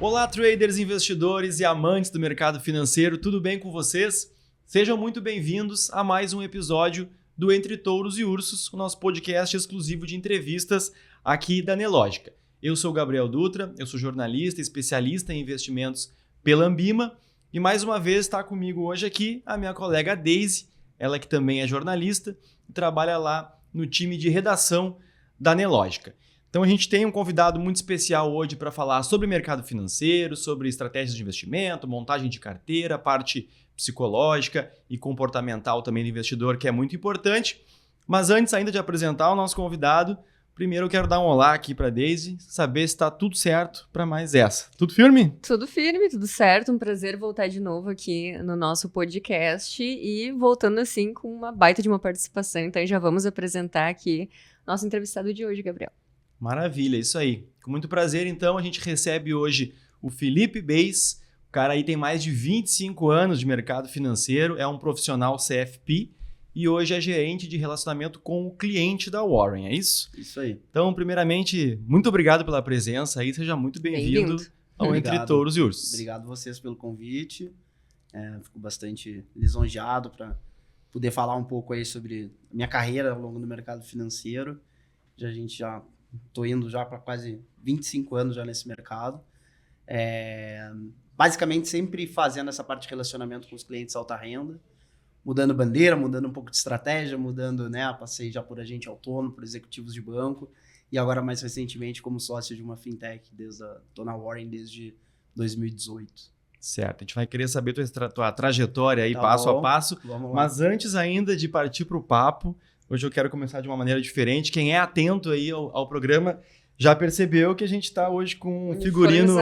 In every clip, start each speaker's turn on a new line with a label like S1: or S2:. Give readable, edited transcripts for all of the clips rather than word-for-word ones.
S1: Olá, traders, investidores e amantes do mercado financeiro, tudo bem com vocês? Sejam muito bem-vindos a mais um episódio do Entre Touros e Ursos, o nosso podcast exclusivo de entrevistas aqui da Nelogica. Eu sou o Gabriel Dutra, eu sou jornalista e especialista em investimentos pela Ambima e mais uma vez está comigo hoje aqui a minha colega Daisy, ela que também é jornalista e trabalha lá no time de redação da Nelogica. Então a gente tem um convidado muito especial hoje para falar sobre mercado financeiro, sobre estratégias de investimento, montagem de carteira, parte psicológica e comportamental também do investidor, que é muito importante. Mas antes ainda de apresentar o nosso convidado, primeiro eu quero dar um olá aqui para a Daisy, saber se está tudo certo para mais essa. Tudo firme?
S2: Tudo firme, tudo certo. Um prazer voltar de novo aqui no nosso podcast e voltando assim com uma baita de uma participação. Então já vamos apresentar aqui nosso entrevistado de hoje, Gabriel.
S1: Maravilha, isso aí. Com muito prazer, então, a gente recebe hoje o Felipe Beis. O cara aí tem mais de 25 anos de mercado financeiro, é um profissional CFP e hoje é gerente de relacionamento com o cliente da Warren, é isso?
S3: Isso aí.
S1: Então, primeiramente, muito obrigado pela presença aí, seja muito bem-vindo ao Entre Touros e Ursos.
S3: Obrigado vocês pelo convite. Fico bastante lisonjeado para poder falar um pouco aí sobre a minha carreira ao longo do mercado financeiro. Estou indo já para quase 25 anos já nesse mercado. Basicamente sempre fazendo essa parte de relacionamento com os clientes alta renda, mudando bandeira, mudando um pouco de estratégia, passei já por agente autônomo, por executivos de banco e agora mais recentemente como sócio de uma fintech, estou na Warren desde 2018.
S1: Certo, a gente vai querer saber tua trajetória aí passo a passo, mas antes ainda de partir para o papo, hoje eu quero começar de uma maneira diferente. Quem é atento aí ao programa já percebeu que a gente está hoje com um figurino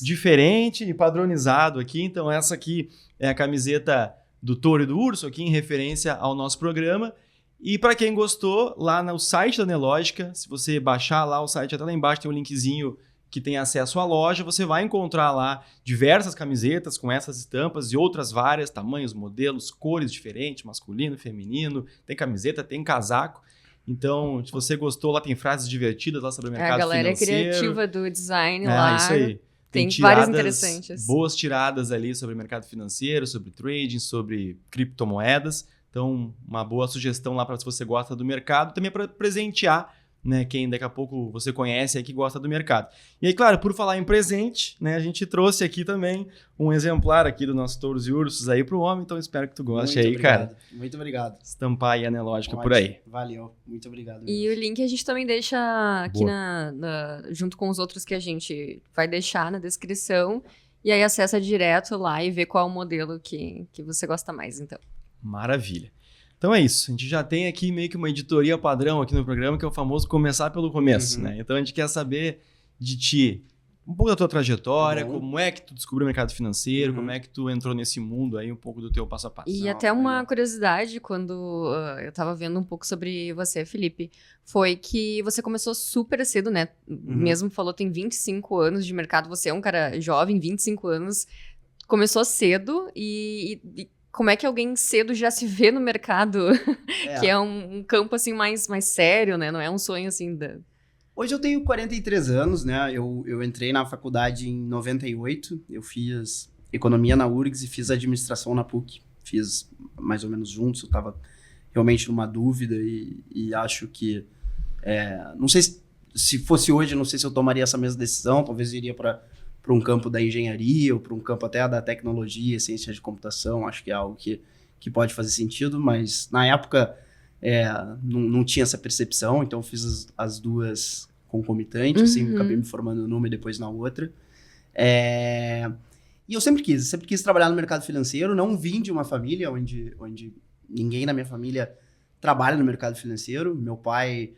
S1: diferente e padronizado aqui. Então essa aqui é a camiseta do Touro e do Urso, aqui em referência ao nosso programa. E para quem gostou, lá no site da Nelogica, se você baixar lá o site, até lá embaixo tem um linkzinho que tem acesso à loja, você vai encontrar lá diversas camisetas com essas estampas e outras várias, tamanhos, modelos, cores diferentes, masculino, feminino, tem camiseta, tem casaco. Então, se você gostou, lá tem frases divertidas lá sobre o mercado financeiro.
S2: A galera criativa do design lá.
S1: Isso aí.
S2: Tem várias interessantes.
S1: Boas tiradas ali sobre o mercado financeiro, sobre trading, sobre criptomoedas. Então, uma boa sugestão lá para se você gosta do mercado, também para presentear, né, quem daqui a pouco você conhece aí que gosta do mercado. E aí, claro, por falar em presente, né, a gente trouxe aqui também um exemplar aqui do nosso Touros e Ursos aí pro homem, então espero que tu goste muito aí, obrigado, cara.
S3: Muito obrigado.
S1: Estampar aí a Nelogica por aí.
S3: Valeu, muito obrigado.
S2: E o link a gente também deixa aqui junto com os outros que a gente vai deixar na descrição, e aí acessa direto lá e vê qual o modelo que você gosta mais, então.
S1: Maravilha. Então é isso, a gente já tem aqui meio que uma editoria padrão aqui no programa, que é o famoso começar pelo começo, né? Então a gente quer saber de ti, um pouco da tua trajetória, como é que tu descobriu o mercado financeiro, como é que tu entrou nesse mundo aí, um pouco do teu passo a passo.
S2: E até uma curiosidade, quando eu tava vendo um pouco sobre você, Felipe, foi que você começou super cedo, né? Mesmo falou, tem 25 anos de mercado, você é um cara jovem, 25 anos, começou cedo e como é que alguém cedo já se vê no mercado, que é um campo assim mais sério, né? Não é um sonho assim
S3: Hoje eu tenho 43 anos, né? Eu entrei na faculdade em 98, eu fiz economia na URGS e fiz administração na PUC. Fiz mais ou menos juntos, eu estava realmente numa dúvida e acho que... não sei se fosse hoje, não sei se eu tomaria essa mesma decisão, talvez iria para um campo da engenharia ou para um campo até da tecnologia, ciência de computação, acho que é algo que pode fazer sentido, mas na época não tinha essa percepção, então eu fiz as duas concomitantes, assim, acabei me formando numa e depois na outra. E eu sempre quis trabalhar no mercado financeiro, não vim de uma família onde ninguém na minha família trabalha no mercado financeiro. Meu pai,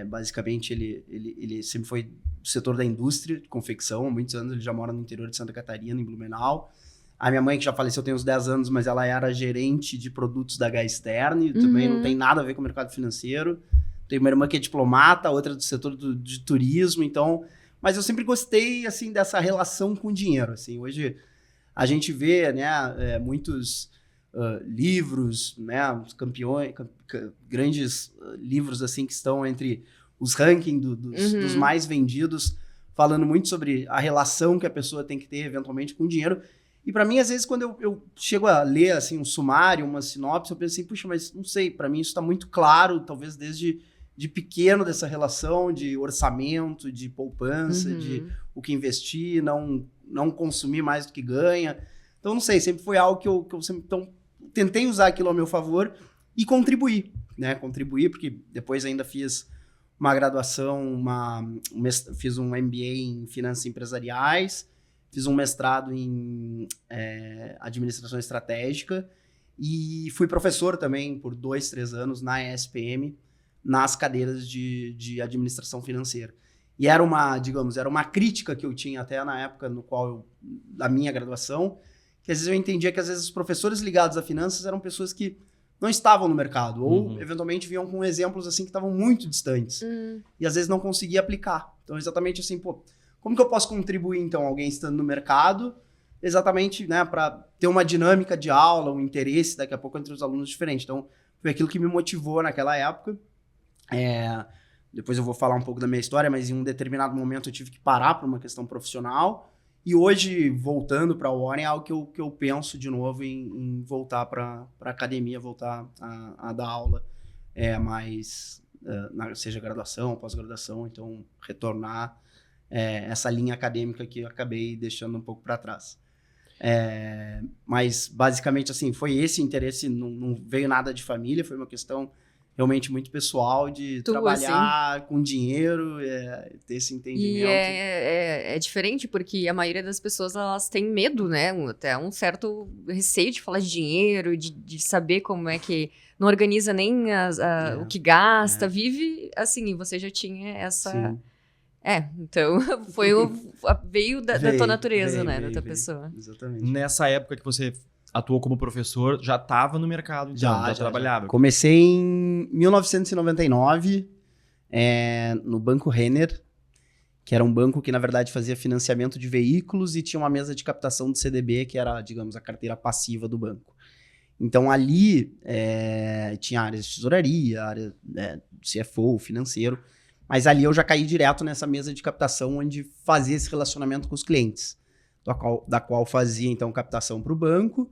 S3: basicamente, ele sempre foi do setor da indústria de confecção, há muitos anos ele já mora no interior de Santa Catarina, em Blumenau. A minha mãe, que já faleceu, tem uns 10 anos, mas ela era gerente de produtos da Gasterne, também não tem nada a ver com o mercado financeiro. Tem uma irmã que é diplomata, outra do setor de turismo, então... Mas eu sempre gostei, assim, dessa relação com o dinheiro, assim. Hoje a gente vê, né, muitos livros, né, os campeões, grandes livros, assim, que estão entre os rankings dos mais vendidos falando muito sobre a relação que a pessoa tem que ter, eventualmente, com o dinheiro. E para mim, às vezes, quando eu chego a ler assim, um sumário, uma sinopse, eu penso assim, puxa, mas não sei, para mim isso está muito claro, talvez desde de pequeno dessa relação de orçamento, de poupança, de o que investir, não consumir mais do que ganha. Então, não sei, sempre foi algo que eu sempre tentei usar aquilo ao meu favor e contribuir, né? Contribuir, porque depois ainda fiz uma graduação, fiz um MBA em Finanças Empresariais, fiz um mestrado em Administração Estratégica e fui professor também por 2, 3 anos na ESPM, nas cadeiras de Administração Financeira. E era uma crítica que eu tinha até na época da minha graduação, que às vezes eu entendia que às vezes os professores ligados a finanças eram pessoas que não estavam no mercado, ou eventualmente vinham com exemplos assim que estavam muito distantes. E às vezes não conseguia aplicar. Então, exatamente assim, como que eu posso contribuir, então, alguém estando no mercado, exatamente, né, para ter uma dinâmica de aula, um interesse, daqui a pouco, entre os alunos diferentes. Então, foi aquilo que me motivou naquela época. Depois eu vou falar um pouco da minha história, mas em um determinado momento eu tive que parar por uma questão profissional. E hoje, voltando para a Warren, é algo que eu penso de novo em voltar para a academia, voltar a dar aula, seja graduação ou pós-graduação, então retornar essa linha acadêmica que eu acabei deixando um pouco para trás. Mas, basicamente, assim, foi esse interesse, não veio nada de família, foi uma questão realmente muito pessoal de trabalhar com dinheiro, ter esse entendimento.
S2: E é diferente porque a maioria das pessoas, elas têm medo, né? Até um certo receio de falar de dinheiro, de saber como é que não organiza nem o que gasta, vive assim, e você já tinha essa...
S3: Sim.
S2: Então veio da tua natureza, né? Da tua pessoa.
S3: Exatamente.
S1: Nessa época que você atuou como professor, já estava no mercado, então, já trabalhava?
S3: Comecei em 1999, no Banco Renner, que era um banco que, na verdade, fazia financiamento de veículos e tinha uma mesa de captação de CDB, que era, digamos, a carteira passiva do banco. Então, ali tinha áreas de tesouraria, área CFO, financeiro, mas ali eu já caí direto nessa mesa de captação, onde fazia esse relacionamento com os clientes, da qual fazia, então, captação para o banco,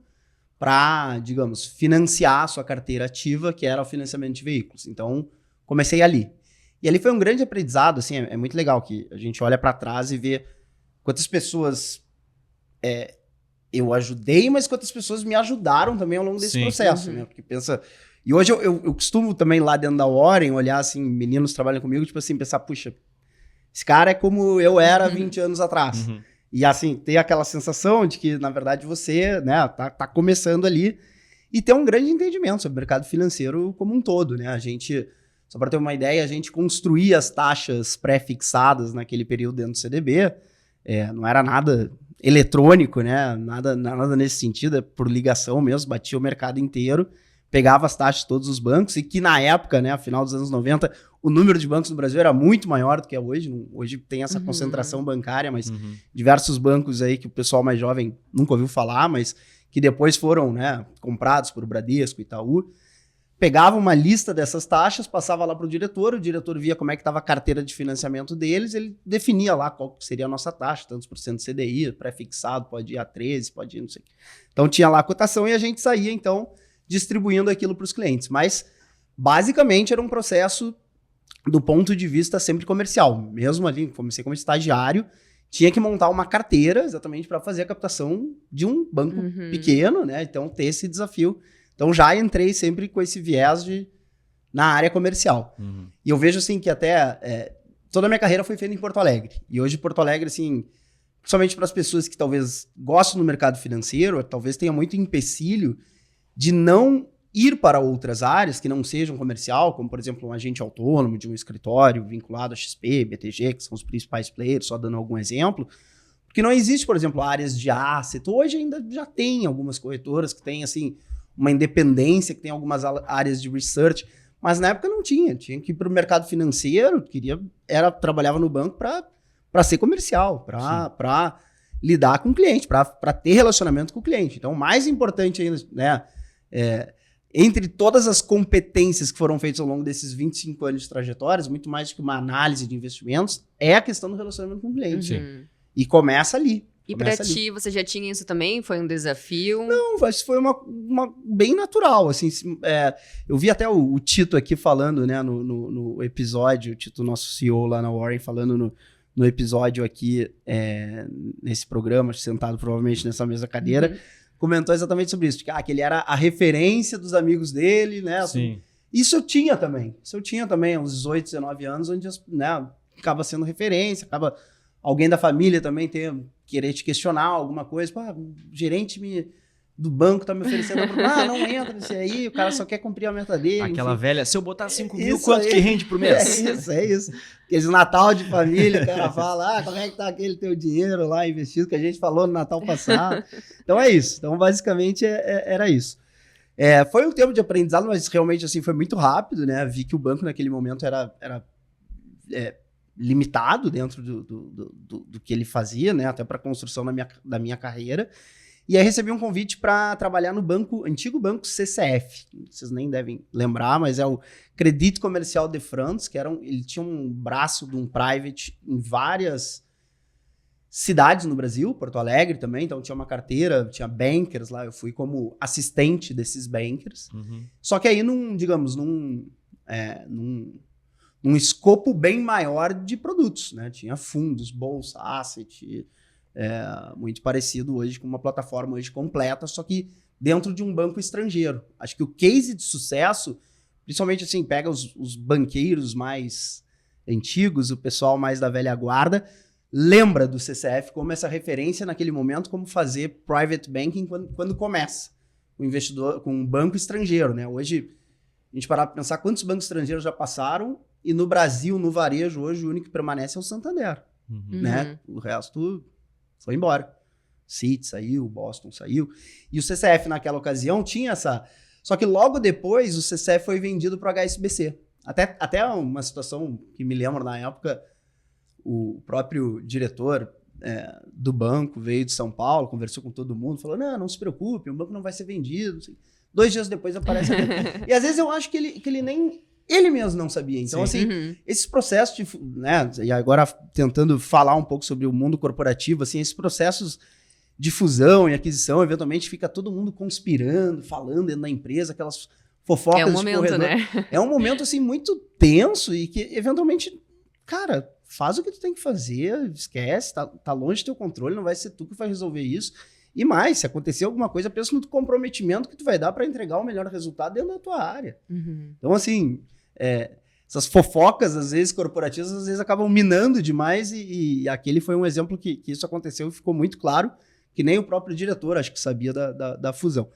S3: para, digamos, financiar a sua carteira ativa, que era o financiamento de veículos. Então, comecei ali. E ali foi um grande aprendizado, assim, é muito legal que a gente olha para trás e vê quantas pessoas eu ajudei, mas quantas pessoas me ajudaram também ao longo desse processo, né? Porque pensa... E hoje eu costumo também lá dentro da Warren olhar, assim, meninos que trabalham comigo, tipo assim, pensar, puxa, esse cara é como eu era 20 anos atrás. E assim, ter aquela sensação de que, na verdade, você, né, tá começando ali e ter um grande entendimento sobre o mercado financeiro como um todo, né? A gente, só para ter uma ideia, a gente construía as taxas pré-fixadas naquele período dentro do CDB, não era nada eletrônico, né? Nada nesse sentido, por ligação mesmo, batia o mercado inteiro, pegava as taxas de todos os bancos e que na época, né, final dos anos 90, o número de bancos no Brasil era muito maior do que é hoje. Hoje tem essa concentração bancária, mas diversos bancos aí que o pessoal mais jovem nunca ouviu falar, mas que depois foram, né, comprados por Bradesco, Itaú. Pegava uma lista dessas taxas, passava lá para o diretor via como é que estava a carteira de financiamento deles, ele definia lá qual seria a nossa taxa, tantos por cento de CDI, pré-fixado, pode ir a 13, pode ir, não sei. Então tinha lá a cotação e a gente saía, então, distribuindo aquilo para os clientes. Mas, basicamente, era um processo do ponto de vista sempre comercial. Mesmo ali, comecei como estagiário, tinha que montar uma carteira exatamente para fazer a captação de um banco pequeno, né? Então, ter esse desafio. Então, já entrei sempre com esse viés na área comercial. E eu vejo, assim, que até toda a minha carreira foi feita em Porto Alegre. E hoje, Porto Alegre, assim, principalmente para as pessoas que talvez gostem do mercado financeiro, talvez tenha muito empecilho de não ir para outras áreas que não sejam comercial, como, por exemplo, um agente autônomo de um escritório vinculado a XP, BTG, que são os principais players, só dando algum exemplo, porque não existe, por exemplo, áreas de asset. Hoje ainda já tem algumas corretoras que têm, assim, uma independência, que tem algumas áreas de research, mas na época não tinha. Tinha que ir para o mercado financeiro, trabalhava no banco para ser comercial, para lidar com o cliente, para ter relacionamento com o cliente. Então, o mais importante ainda, né, entre todas as competências que foram feitas ao longo desses 25 anos de trajetórias, muito mais do que uma análise de investimentos, é a questão do relacionamento com o cliente. E começa ali.
S2: E pra ti, você já tinha isso também? Foi um desafio?
S3: Não, isso foi uma bem natural, assim. Eu vi até o Tito aqui falando, né, no episódio, o Tito, nosso CEO lá na Warren, falando no episódio aqui, nesse programa, sentado provavelmente nessa mesma cadeira, comentou exatamente sobre isso, que ele era a referência dos amigos dele, né?
S1: Sim.
S3: Isso eu tinha também, uns 18, 19 anos, onde, né, acaba sendo referência, acaba alguém da família também querer te questionar alguma coisa, o gerente do banco tá me oferecendo, não entra nesse aí, o cara só quer cumprir a meta dele.
S1: Aquela
S3: enfim.
S1: velha, se eu botar 5 mil, quanto que rende por mês?
S3: É isso. Aqueles Natal de família, o cara fala, como é que tá aquele teu dinheiro lá investido, que a gente falou no Natal passado. Então é isso. Então, basicamente, era isso. Foi um tempo de aprendizado, mas realmente, assim, foi muito rápido, né? Vi que o banco, naquele momento, era limitado dentro do que ele fazia, né? Até para a construção da minha carreira. E aí recebi um convite para trabalhar no antigo banco CCF. Vocês nem devem lembrar, mas é o Crédit Commercial de France, que ele tinha um braço de um private em várias cidades no Brasil, Porto Alegre também, então tinha uma carteira, tinha bankers lá, eu fui como assistente desses bankers. Só que aí num escopo bem maior de produtos, né? Tinha fundos, bolsa, asset, muito parecido hoje com uma plataforma hoje completa, só que dentro de um banco estrangeiro. Acho que o case de sucesso, principalmente assim, pega os banqueiros mais antigos, o pessoal mais da velha guarda, lembra do CCF como essa referência naquele momento, como fazer private banking quando começa o investidor com um banco estrangeiro, né? Hoje, a gente parar para pensar quantos bancos estrangeiros já passaram, e no Brasil, no varejo, hoje o único que permanece é o Santander, né? O resto foi embora. Citi saiu, Boston saiu. E o CCF, naquela ocasião, tinha essa... Só que logo depois, o CCF foi vendido para o HSBC. Até uma situação que me lembro na época, o próprio diretor do banco veio de São Paulo, conversou com todo mundo, falou, não se preocupe, o banco não vai ser vendido. 2 dias depois aparece aqui. E às vezes eu acho que ele nem... Ele mesmo não sabia. Então, assim, esses processos né, e agora tentando falar um pouco sobre o mundo corporativo, assim, esses processos de fusão e aquisição, eventualmente fica todo mundo conspirando, falando dentro da empresa, aquelas fofocas
S2: de corredor. É um momento, né?
S3: É um momento, assim, muito tenso e que, eventualmente, cara, faz o que tu tem que fazer, esquece, tá longe do teu controle, não vai ser tu que vai resolver isso. E mais, se acontecer alguma coisa, pensa no comprometimento que tu vai dar para entregar o melhor resultado dentro da tua área. Então, assim... essas fofocas, às vezes, corporativas, às vezes acabam minando demais e aquele foi um exemplo que isso aconteceu e ficou muito claro, que nem o próprio diretor, acho que sabia da fusão.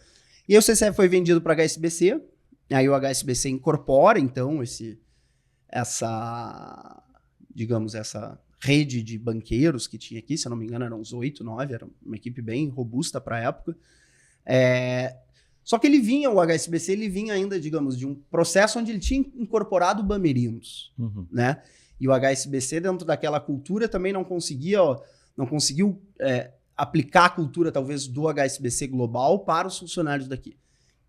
S3: E aí o CCF foi vendido para a HSBC, aí o HSBC incorpora, então, essa rede de banqueiros que tinha aqui, se eu não me engano, eram uns 8, 9, era uma equipe bem robusta para a época. Só que o HSBC, ele vinha ainda, digamos, de um processo onde ele tinha incorporado Bamerinos, né? E o HSBC, dentro daquela cultura, também não conseguiu aplicar a cultura, talvez, do HSBC global para os funcionários daqui.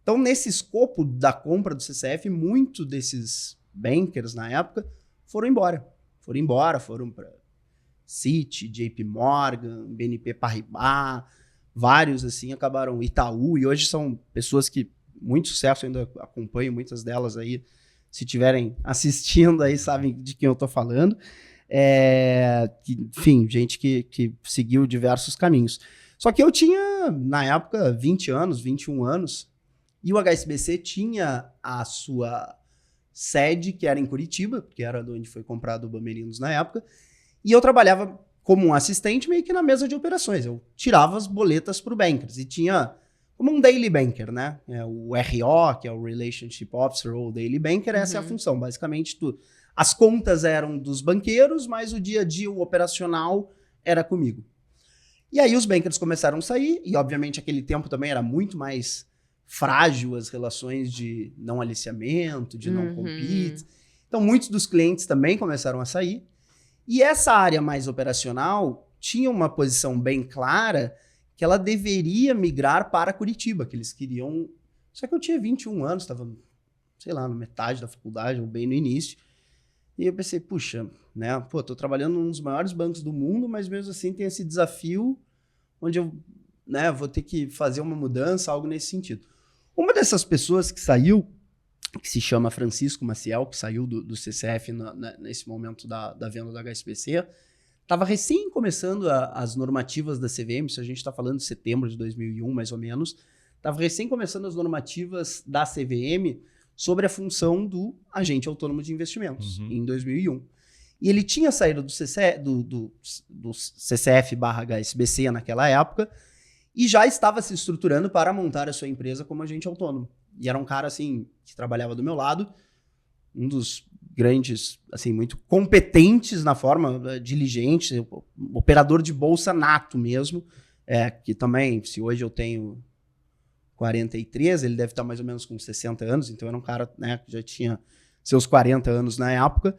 S3: Então, nesse escopo da compra do CCF, muitos desses bankers, na época, foram embora. Foram para Citi, JP Morgan, BNP Paribas... Vários, assim, acabaram Itaú, e hoje são pessoas que muito sucesso, ainda acompanho muitas delas aí, se estiverem assistindo aí, sabem de quem eu tô falando. Enfim, gente que seguiu diversos caminhos. Só que eu tinha, na época, 20 anos, 21 anos, e o HSBC tinha a sua sede, que era em Curitiba, que era de onde foi comprado o Bamerinos na época, e eu trabalhava como um assistente meio que na mesa de operações. Eu tirava as boletas para o bankers e tinha como um daily banker, né? O RO, que é o Relationship Officer ou Daily Banker, essa é a função. Basicamente, as contas eram dos banqueiros, mas o dia a dia, o operacional, era comigo. E aí os bankers começaram a sair e, obviamente, aquele tempo também era muito mais frágil as relações de não aliciamento, de não compete. Então, muitos dos clientes também começaram a sair. E essa área mais operacional tinha uma posição bem clara que ela deveria migrar para Curitiba, que eles queriam Só que eu tinha 21 anos, estava, sei lá, na metade da faculdade, ou bem no início. E eu pensei, puxa, né? Pô, tô trabalhando num dos maiores bancos do mundo, mas mesmo assim tem esse desafio onde eu, né, vou ter que fazer uma mudança, algo nesse sentido. Uma dessas pessoas que saiu, que se chama Francisco Maciel, que saiu do CCF nesse momento da venda da HSBC, estava recém começando as normativas da CVM, isso a gente está falando de setembro de 2001, mais ou menos, estava recém começando as normativas da CVM sobre a função do agente autônomo de investimentos, em 2001. E ele tinha saído do CCF/HSBC naquela época e já estava se estruturando para montar a sua empresa como agente autônomo. E era um cara, assim, que trabalhava do meu lado, um dos grandes, assim, muito competentes na forma, diligente, operador de bolsa nato mesmo, que também, se hoje eu tenho 43, ele deve estar mais ou menos com 60 anos, então era um cara, né, que já tinha seus 40 anos na época,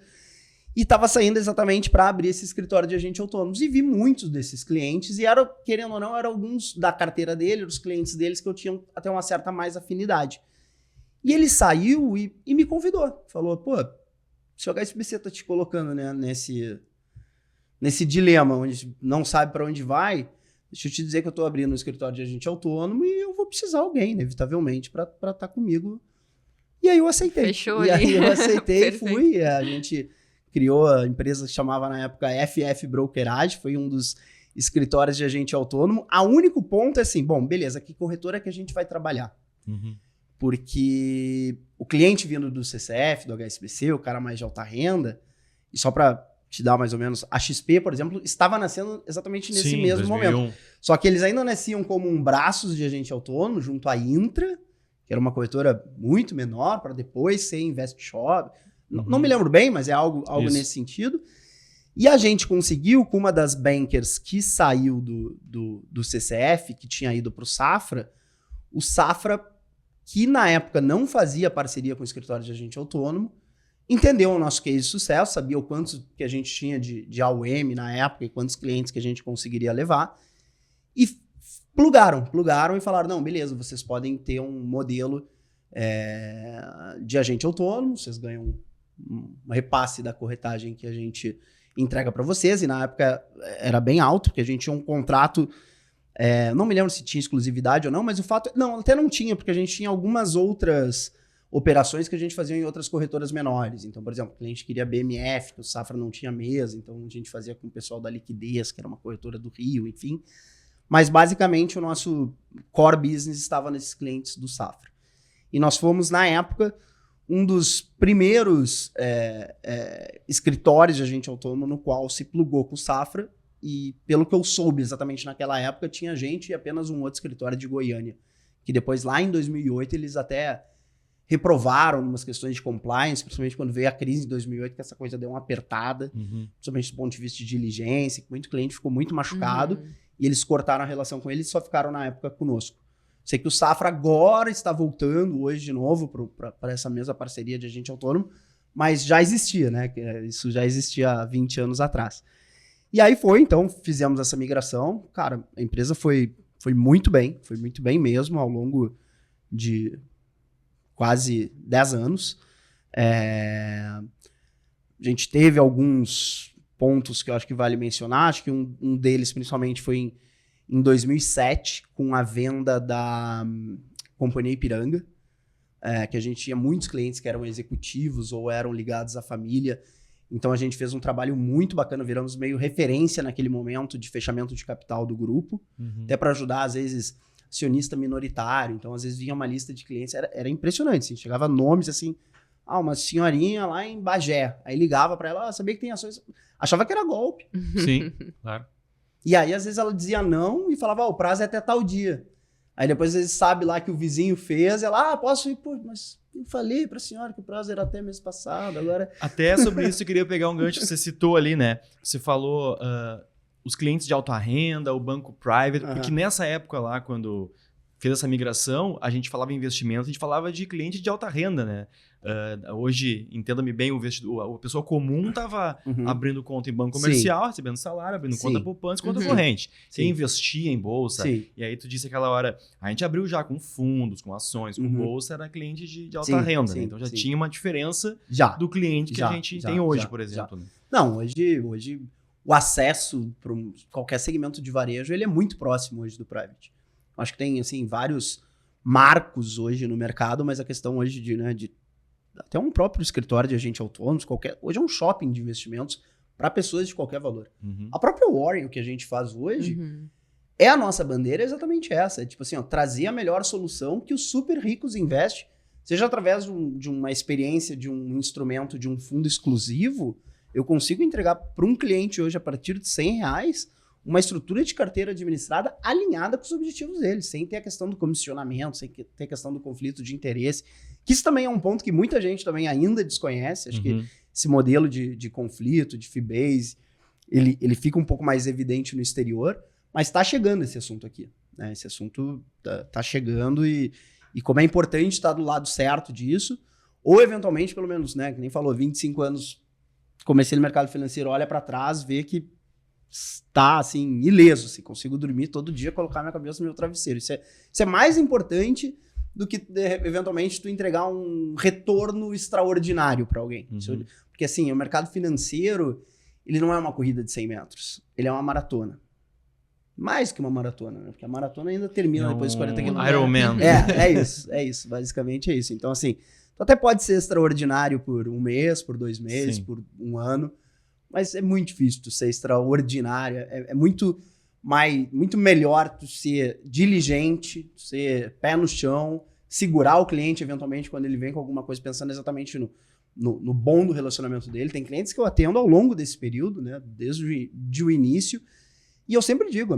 S3: e estava saindo exatamente para abrir esse escritório de agente autônomos. E vi muitos desses clientes, e era, querendo ou não, eram alguns da carteira dele, os clientes deles que eu tinha até uma certa mais afinidade. E ele saiu e me convidou. Falou, pô, se o HSBC tá te colocando, né, nesse dilema, onde não sabe para onde vai, deixa eu te dizer que eu tô abrindo um escritório de agente autônomo e eu vou precisar de alguém, inevitavelmente, para estar comigo. E aí eu aceitei.
S2: Fechou
S3: e
S2: ali.
S3: aí eu aceitei e fui. A gente criou a empresa que chamava na época FF Brokerage, foi um dos escritórios de agente autônomo. O único ponto é assim, bom, beleza, que corretora é que a gente vai trabalhar? Porque o cliente vindo do CCF, do HSBC, o cara mais de alta renda, e só para te dar mais ou menos, a XP, por exemplo, estava nascendo exatamente nesse mesmo
S1: 2001.
S3: momento. Só que eles ainda nasciam como um braço de agente autônomo junto à Intra, que era uma corretora muito menor, para depois ser InvestShop. Não me lembro bem, mas é algo nesse sentido. E a gente conseguiu, com uma das bankers que saiu do CCF, que tinha ido para o Safra, que na época não fazia parceria com o escritório de agente autônomo, entendeu o nosso case de sucesso, sabia o quanto que a gente tinha de AUM na época e quantos clientes que a gente conseguiria levar, e plugaram e falaram, não, beleza, vocês podem ter um modelo de agente autônomo, vocês ganham um repasse da corretagem que a gente entrega para vocês, e na época era bem alto, porque a gente tinha um contrato, não me lembro se tinha exclusividade ou não, mas o fato... Não, até não tinha, porque a gente tinha algumas outras operações que a gente fazia em outras corretoras menores. Então, por exemplo, o cliente queria BMF, que o Safra não tinha mesa, então a gente fazia com o pessoal da Liquidez, que era uma corretora do Rio, enfim. Mas, basicamente, o nosso core business estava nesses clientes do Safra. E nós fomos, na época, um dos primeiros escritórios de agente autônomo no qual se plugou com o Safra, e pelo que eu soube exatamente naquela época, tinha gente e apenas um outro escritório de Goiânia, que depois, lá em 2008, eles até reprovaram umas questões de compliance, principalmente quando veio a crise em 2008, que essa coisa deu uma apertada, principalmente do ponto de vista de diligência, que muito cliente ficou muito machucado, e eles cortaram a relação com eles e só ficaram na época conosco. Sei que o Safra agora está voltando hoje de novo para essa mesma parceria de agente autônomo, mas já existia, né? Isso já existia há 20 anos atrás. E aí então, fizemos essa migração. Cara, a empresa foi muito bem mesmo, ao longo de quase 10 anos. A gente teve alguns pontos que eu acho que vale mencionar. Acho que um deles, principalmente, foi em 2007, com a venda da Companhia Ipiranga, que a gente tinha muitos clientes que eram executivos ou eram ligados à família. Então, a gente fez um trabalho muito bacana, viramos meio referência naquele momento de fechamento de capital do grupo, até para ajudar, às vezes, acionista minoritário. Então, às vezes, vinha uma lista de clientes, era impressionante, assim, chegava nomes assim, uma senhorinha lá em Bagé, aí ligava para ela, sabia que tem ações, achava que era golpe.
S1: Sim, claro.
S3: E aí, às vezes, ela dizia não e falava, o prazo é até tal dia. Aí depois, às vezes, sabe lá que o vizinho fez, ela, posso ir? Pô, mas eu falei pra senhora que o prazo era até mês passado, agora...
S1: Até sobre isso eu queria pegar um gancho que você citou ali, né? Você falou os clientes de alta renda, o banco private, porque nessa época lá, quando fez essa migração, a gente falava em investimento, a gente falava de cliente de alta renda, né? Hoje, entenda-me bem, a pessoa comum estava abrindo conta em banco comercial, recebendo salário, abrindo conta poupança, conta corrente. Você investia em bolsa, e aí tu disse aquela hora, a gente abriu já com fundos, com ações, com bolsa, era cliente de alta renda, né? Então já tinha uma diferença do cliente que a gente tem hoje, por exemplo. Né?
S3: Não, hoje o acesso para qualquer segmento de varejo, ele é muito próximo hoje do private. Acho que tem, assim, vários marcos hoje no mercado, mas a questão hoje de até um próprio escritório de agente autônomo, hoje é um shopping de investimentos para pessoas de qualquer valor. A própria Warren, o que a gente faz hoje, é a nossa bandeira exatamente essa. É tipo assim, trazer a melhor solução que os super ricos investem, seja através de uma experiência, de um instrumento, de um fundo exclusivo, eu consigo entregar para um cliente hoje, a partir de R$100, uma estrutura de carteira administrada alinhada com os objetivos dele, sem ter a questão do comissionamento, sem ter a questão do conflito de interesse, que isso também é um ponto que muita gente também ainda desconhece. Acho que esse modelo de conflito, de fee-base, ele fica um pouco mais evidente no exterior, mas está chegando esse assunto aqui. Né? Esse assunto está chegando e como é importante estar do lado certo disso, ou eventualmente, pelo menos, né, que nem falou, 25 anos, comecei no mercado financeiro, olha para trás, vê que está, assim, ileso, assim, consigo dormir todo dia, colocar minha cabeça no meu travesseiro. Isso é mais importante do que, eventualmente, tu entregar um retorno extraordinário para alguém. Porque, assim, o mercado financeiro, ele não é uma corrida de 100 metros, ele é uma maratona. Mais que uma maratona, né? Porque a maratona ainda termina depois de 40 quilômetros.
S1: Ironman.
S3: É isso, basicamente é isso. Então, assim, tu até pode ser extraordinário por um mês, por 2 meses, por um ano, mas é muito difícil tu ser extraordinário, é muito melhor tu ser diligente, tu ser pé no chão, segurar o cliente eventualmente quando ele vem com alguma coisa, pensando exatamente no bom do relacionamento dele. Tem clientes que eu atendo ao longo desse período, né, desde o início, e eu sempre digo,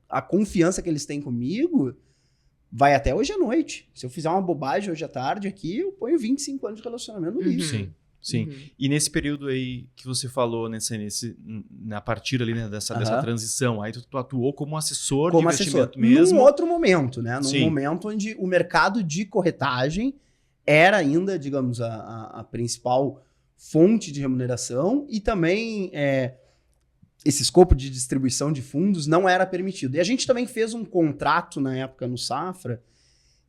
S3: a confiança que eles têm comigo vai até hoje à noite. Se eu fizer uma bobagem hoje à tarde aqui, eu ponho 25 anos de relacionamento no lixo.
S1: Sim. E nesse período aí que você falou, a partir ali, né, dessa transição, aí tu atuou como assessor de investimento mesmo?
S3: Num outro momento, né? Num momento onde o mercado de corretagem era ainda, digamos, a principal fonte de remuneração e também esse escopo de distribuição de fundos não era permitido. E a gente também fez um contrato na época no Safra,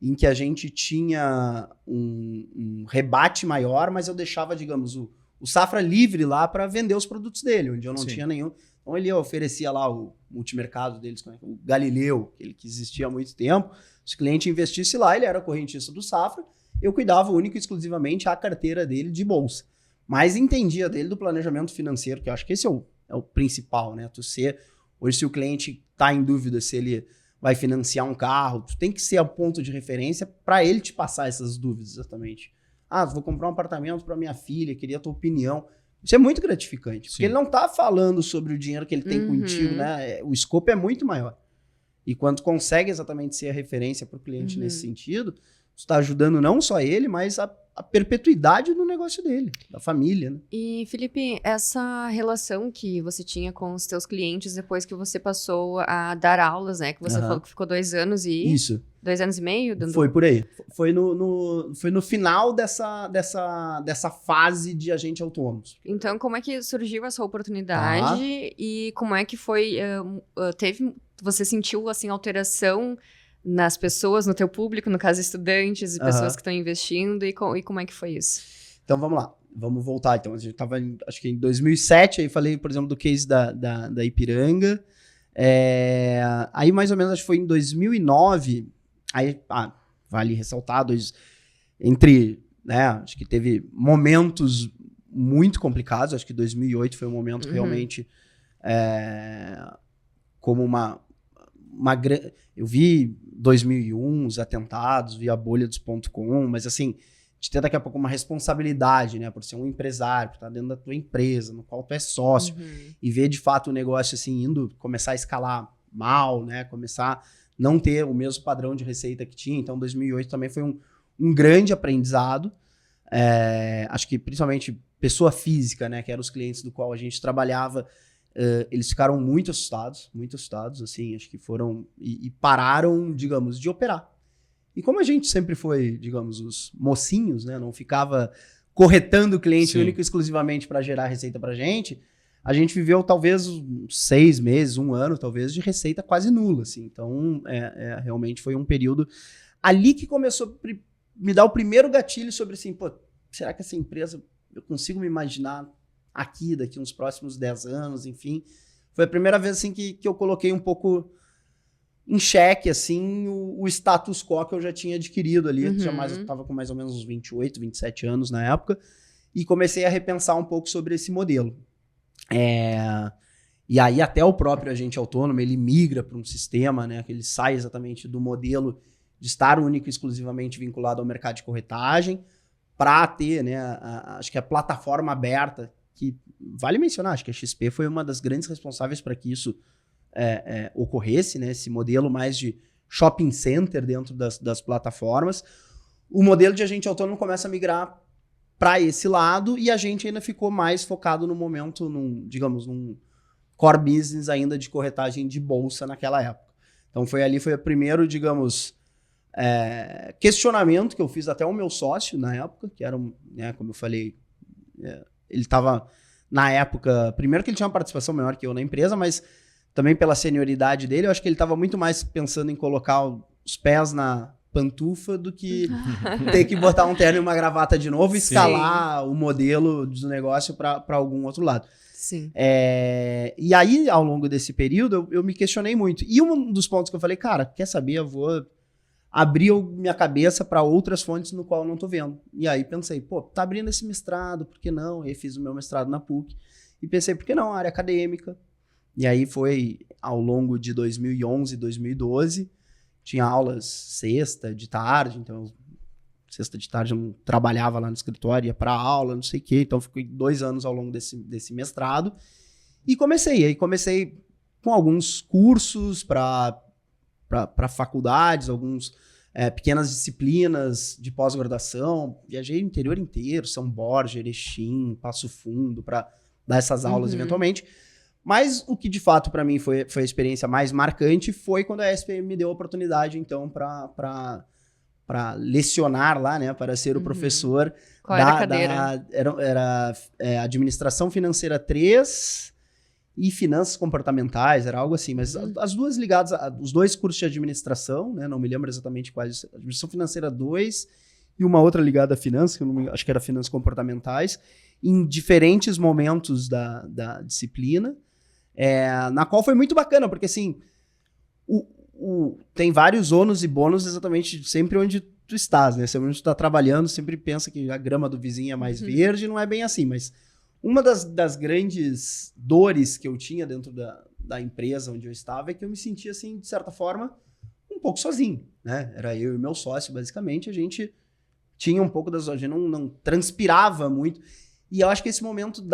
S3: em que a gente tinha um rebate maior, mas eu deixava, digamos, o Safra livre lá para vender os produtos dele, onde eu não tinha nenhum. Então ele oferecia lá o multimercado deles, o Galileu, que existia há muito tempo. Se o cliente investisse lá, ele era correntista do Safra, eu cuidava único e exclusivamente a carteira dele de bolsa. Mas entendia dele do planejamento financeiro, que eu acho que esse é o principal, né? Hoje, se o cliente está em dúvida se ele vai financiar um carro, tu tem que ser o ponto de referência para ele te passar essas dúvidas, exatamente. Vou comprar um apartamento para minha filha, queria a tua opinião. Isso é muito gratificante, porque ele não está falando sobre o dinheiro que ele tem contigo, né? O escopo é muito maior. E quando consegue exatamente ser a referência para o cliente nesse sentido, você está ajudando não só ele, mas a perpetuidade do negócio dele, da família, né?
S2: E, Felipe, essa relação que você tinha com os teus clientes depois que você passou a dar aulas, né? Que você falou que ficou 2 anos e...
S3: Isso.
S2: 2 anos e meio?
S3: Foi por aí. Foi no final dessa fase de agente autônomo.
S2: Então, como é que surgiu essa oportunidade e como é que foi... você sentiu, assim, alteração nas pessoas, no teu público, no caso estudantes e pessoas que estão investindo, e como é que foi isso?
S3: Então vamos lá, vamos voltar. Então a gente estava, acho que em 2007, aí falei, por exemplo, do case da Ipiranga, aí mais ou menos, acho que foi em 2009, aí vale ressaltar, acho que teve momentos muito complicados, acho que 2008 foi um momento realmente como eu vi 2001, os atentados, vi a bolha dos .com, mas assim, te ter daqui a pouco uma responsabilidade, né, por ser um empresário, por estar dentro da tua empresa, no qual tu é sócio, e ver de fato o negócio assim, começar a escalar mal, né, começar a não ter o mesmo padrão de receita que tinha. Então 2008 também foi um grande aprendizado, acho que principalmente pessoa física, né, que eram os clientes do qual a gente trabalhava, eles ficaram muito assustados, assim, acho que foram e pararam, digamos, de operar. E como a gente sempre foi, digamos, os mocinhos, né? Não ficava corretando o cliente único exclusivamente para gerar receita pra gente, a gente viveu talvez 6 meses, 1 ano, talvez, de receita quase nula, assim. Então, realmente foi um período ali que começou a me dar o primeiro gatilho sobre assim, pô, será que essa empresa, eu consigo me imaginar aqui, daqui uns próximos 10 anos, enfim. Foi a primeira vez assim, que eu coloquei um pouco em xeque, assim, o status quo que eu já tinha adquirido ali. Eu estava com mais ou menos uns 28, 27 anos na época, e comecei a repensar um pouco sobre esse modelo. E aí até o próprio agente autônomo, ele migra para um sistema, né, que ele sai exatamente do modelo de estar único e exclusivamente vinculado ao mercado de corretagem, para ter, né, acho que a plataforma aberta, que vale mencionar, acho que a XP foi uma das grandes responsáveis para que isso ocorresse, né, esse modelo mais de shopping center dentro das plataformas. O modelo de agente autônomo começa a migrar para esse lado e a gente ainda ficou mais focado no momento, num core business ainda de corretagem de bolsa naquela época. Então foi o primeiro, digamos, questionamento que eu fiz até o meu sócio na época, que era, né, como eu falei, ele estava na época, primeiro que ele tinha uma participação maior que eu na empresa, mas também pela senioridade dele, eu acho que ele estava muito mais pensando em colocar os pés na pantufa do que ter que botar um terno e uma gravata de novo e escalar o modelo do negócio para algum outro lado.
S2: Sim.
S3: E aí, ao longo desse período, eu me questionei muito. E um dos pontos que eu falei, cara, quer saber, eu vou abrir minha cabeça para outras fontes no qual eu não tô vendo. E aí pensei, pô, tá abrindo esse mestrado, por que não? E aí fiz o meu mestrado na PUC. E pensei, por que não? Área acadêmica. E aí foi ao longo de 2011, 2012, tinha aulas sexta de tarde, então sexta de tarde eu não trabalhava lá no escritório, ia para aula, não sei o quê, então fiquei 2 anos ao longo desse mestrado e comecei com alguns cursos para faculdades, alguns pequenas disciplinas de pós-graduação, viajei o interior inteiro, São Borja, Erechim, Passo Fundo, para dar essas aulas eventualmente. Mas o que de fato para mim foi a experiência mais marcante foi quando a SPM me deu a oportunidade, então, para lecionar lá, né, para ser o professor.
S2: Qual era a cadeira?
S3: Era Administração Financeira 3 e Finanças Comportamentais, era algo assim, mas as duas ligadas, os 2 cursos de administração, né, não me lembro exatamente quais, Administração Financeira 2 e uma outra ligada a finanças, que eu não, acho que era Finanças Comportamentais, em diferentes momentos da disciplina. Na qual foi muito bacana, porque assim, tem vários ônus e bônus exatamente sempre onde tu estás, né? Sempre onde tu tá trabalhando, sempre pensa que a grama do vizinho é mais verde, não é bem assim, mas uma das grandes dores que eu tinha dentro da empresa onde eu estava é que eu me sentia, assim, de certa forma, um pouco sozinho, né? Era eu e meu sócio, basicamente, a gente tinha um pouco a gente não transpirava muito, e eu acho que esse momento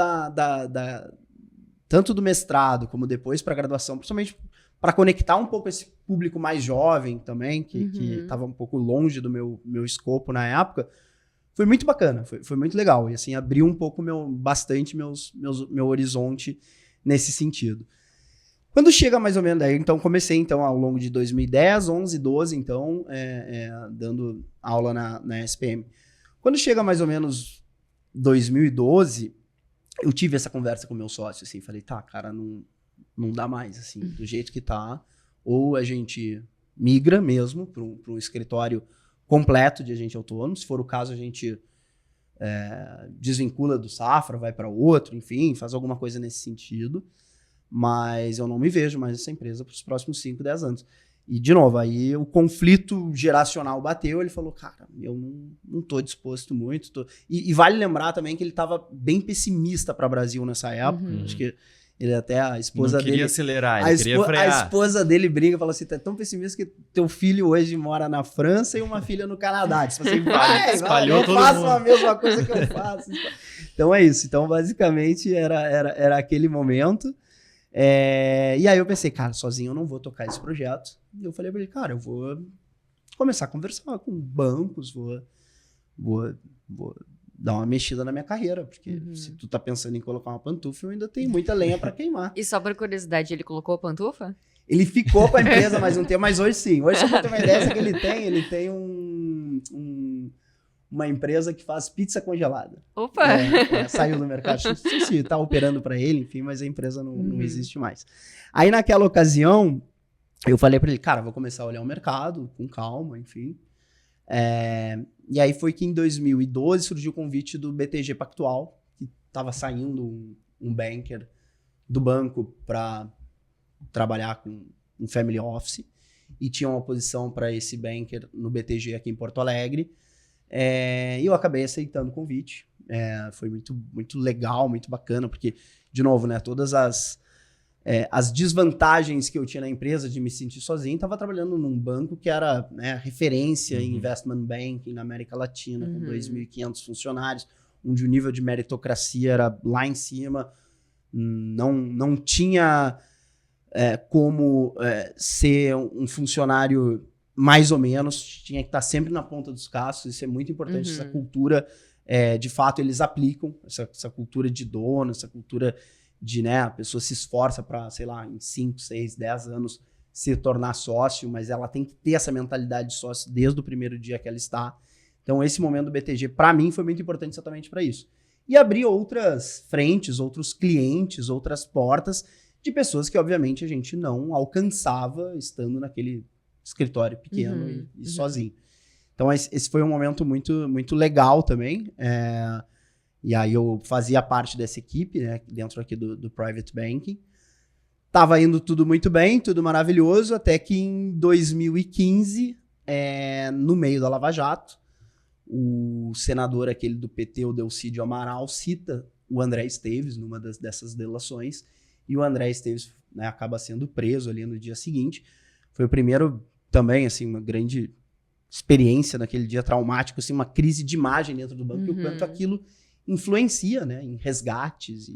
S3: tanto do mestrado como depois para a graduação, principalmente para conectar um pouco esse público mais jovem também, que estava um pouco longe do meu escopo na época, foi muito bacana, foi muito legal. E assim, abriu um pouco bastante meu horizonte nesse sentido. Quando chega mais ou menos, daí, então comecei então, ao longo de 2010, 11, 12, então, dando aula na SPM. Quando chega mais ou menos 2012, eu tive essa conversa com o meu sócio, assim, falei, tá, cara, não dá mais, assim, do jeito que tá, ou a gente migra mesmo para um escritório completo de agente autônomo, se for o caso a gente desvincula do Safra, vai para outro, enfim, faz alguma coisa nesse sentido, mas eu não me vejo mais nessa empresa para os próximos 5, 10 anos. E, de novo, aí o conflito geracional bateu, ele falou, cara, eu não tô disposto muito. E vale lembrar também que ele estava bem pessimista para o Brasil nessa época, acho que ele até, a esposa dele...
S1: Não queria acelerar, ele queria frear.
S3: A esposa dele briga e fala assim, tá tão pessimista que teu filho hoje mora na França e uma filha no Canadá. Tipo assim,
S1: espalhou todo mundo.
S3: Eu faço a mesma coisa que eu faço. Então é isso. Então, basicamente, era aquele momento. E aí eu pensei, cara, sozinho eu não vou tocar esse projeto. E eu falei pra ele, cara, eu vou começar a conversar com bancos, vou dar uma mexida na minha carreira, porque se tu tá pensando em colocar uma pantufa, eu ainda tenho muita lenha pra queimar.
S2: E só por curiosidade, ele colocou a pantufa?
S3: Ele ficou com a empresa mais um tempo, mas hoje sim. Hoje, só pra ter uma ideia que ele tem uma empresa que faz pizza congelada.
S2: Opa!
S3: Saiu do mercado. Não sei se tá operando para ele, enfim, mas a empresa não existe mais. Aí, naquela ocasião, eu falei para ele, cara, vou começar a olhar o mercado com calma, enfim. E aí foi que em 2012 surgiu o convite do BTG Pactual, que estava saindo um banker do banco para trabalhar com um family office e tinha uma posição para esse banker no BTG aqui em Porto Alegre. E eu acabei aceitando o convite. Foi muito, muito legal, muito bacana, porque, de novo, né, todas as desvantagens que eu tinha na empresa de me sentir sozinho, estava trabalhando num banco que era, né, referência em investment banking na América Latina, com 2.500 funcionários, onde o nível de meritocracia era lá em cima, não tinha como ser um funcionário mais ou menos, tinha que estar sempre na ponta dos cascos, isso é muito importante, essa cultura, de fato, eles aplicam, essa cultura de dono, essa cultura de, né, a pessoa se esforça para, sei lá, em 5, 6, 10 anos se tornar sócio, mas ela tem que ter essa mentalidade de sócio desde o primeiro dia que ela está. Então, esse momento do BTG, para mim, foi muito importante exatamente para isso. E abrir outras frentes, outros clientes, outras portas de pessoas que, obviamente, a gente não alcançava estando naquele escritório pequeno e sozinho. Então, esse foi um momento muito, muito legal também. E aí eu fazia parte dessa equipe, né, dentro aqui do Private Banking. Tava indo tudo muito bem, tudo maravilhoso, até que em 2015, no meio da Lava Jato, o senador aquele do PT, o Delcídio Amaral, cita o André Esteves numa dessas delações, e o André Esteves, né, acaba sendo preso ali no dia seguinte. Foi o primeiro também, assim, uma grande experiência naquele dia traumático, assim, uma crise de imagem dentro do banco, e o quanto aquilo influencia, né, em resgates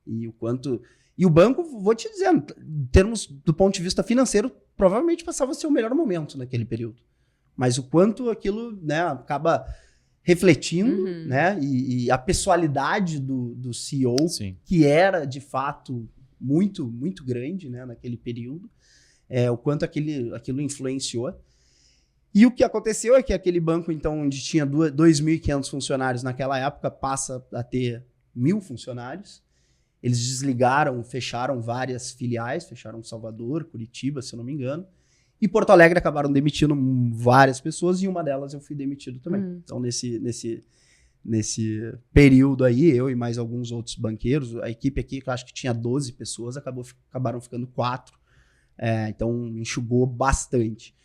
S3: e o quanto... E o banco, vou te dizer, em termos do ponto de vista financeiro, provavelmente passava a ser o melhor momento naquele período. Mas o quanto aquilo, né, acaba refletindo, né, e a pessoalidade do CEO, sim, que era, de fato, muito, muito grande, né, naquele período, o quanto aquilo influenciou. E o que aconteceu é que aquele banco, então, onde tinha 2.500 funcionários naquela época, passa a ter 1.000 funcionários. Eles desligaram, fecharam várias filiais, fecharam Salvador, Curitiba, se eu não me engano. E Porto Alegre acabaram demitindo várias pessoas e uma delas eu fui demitido também. Então, nesse período aí, eu e mais alguns outros banqueiros, a equipe aqui, que eu acho que tinha 12 pessoas, acabaram ficando 4. Então, enxugou bastante.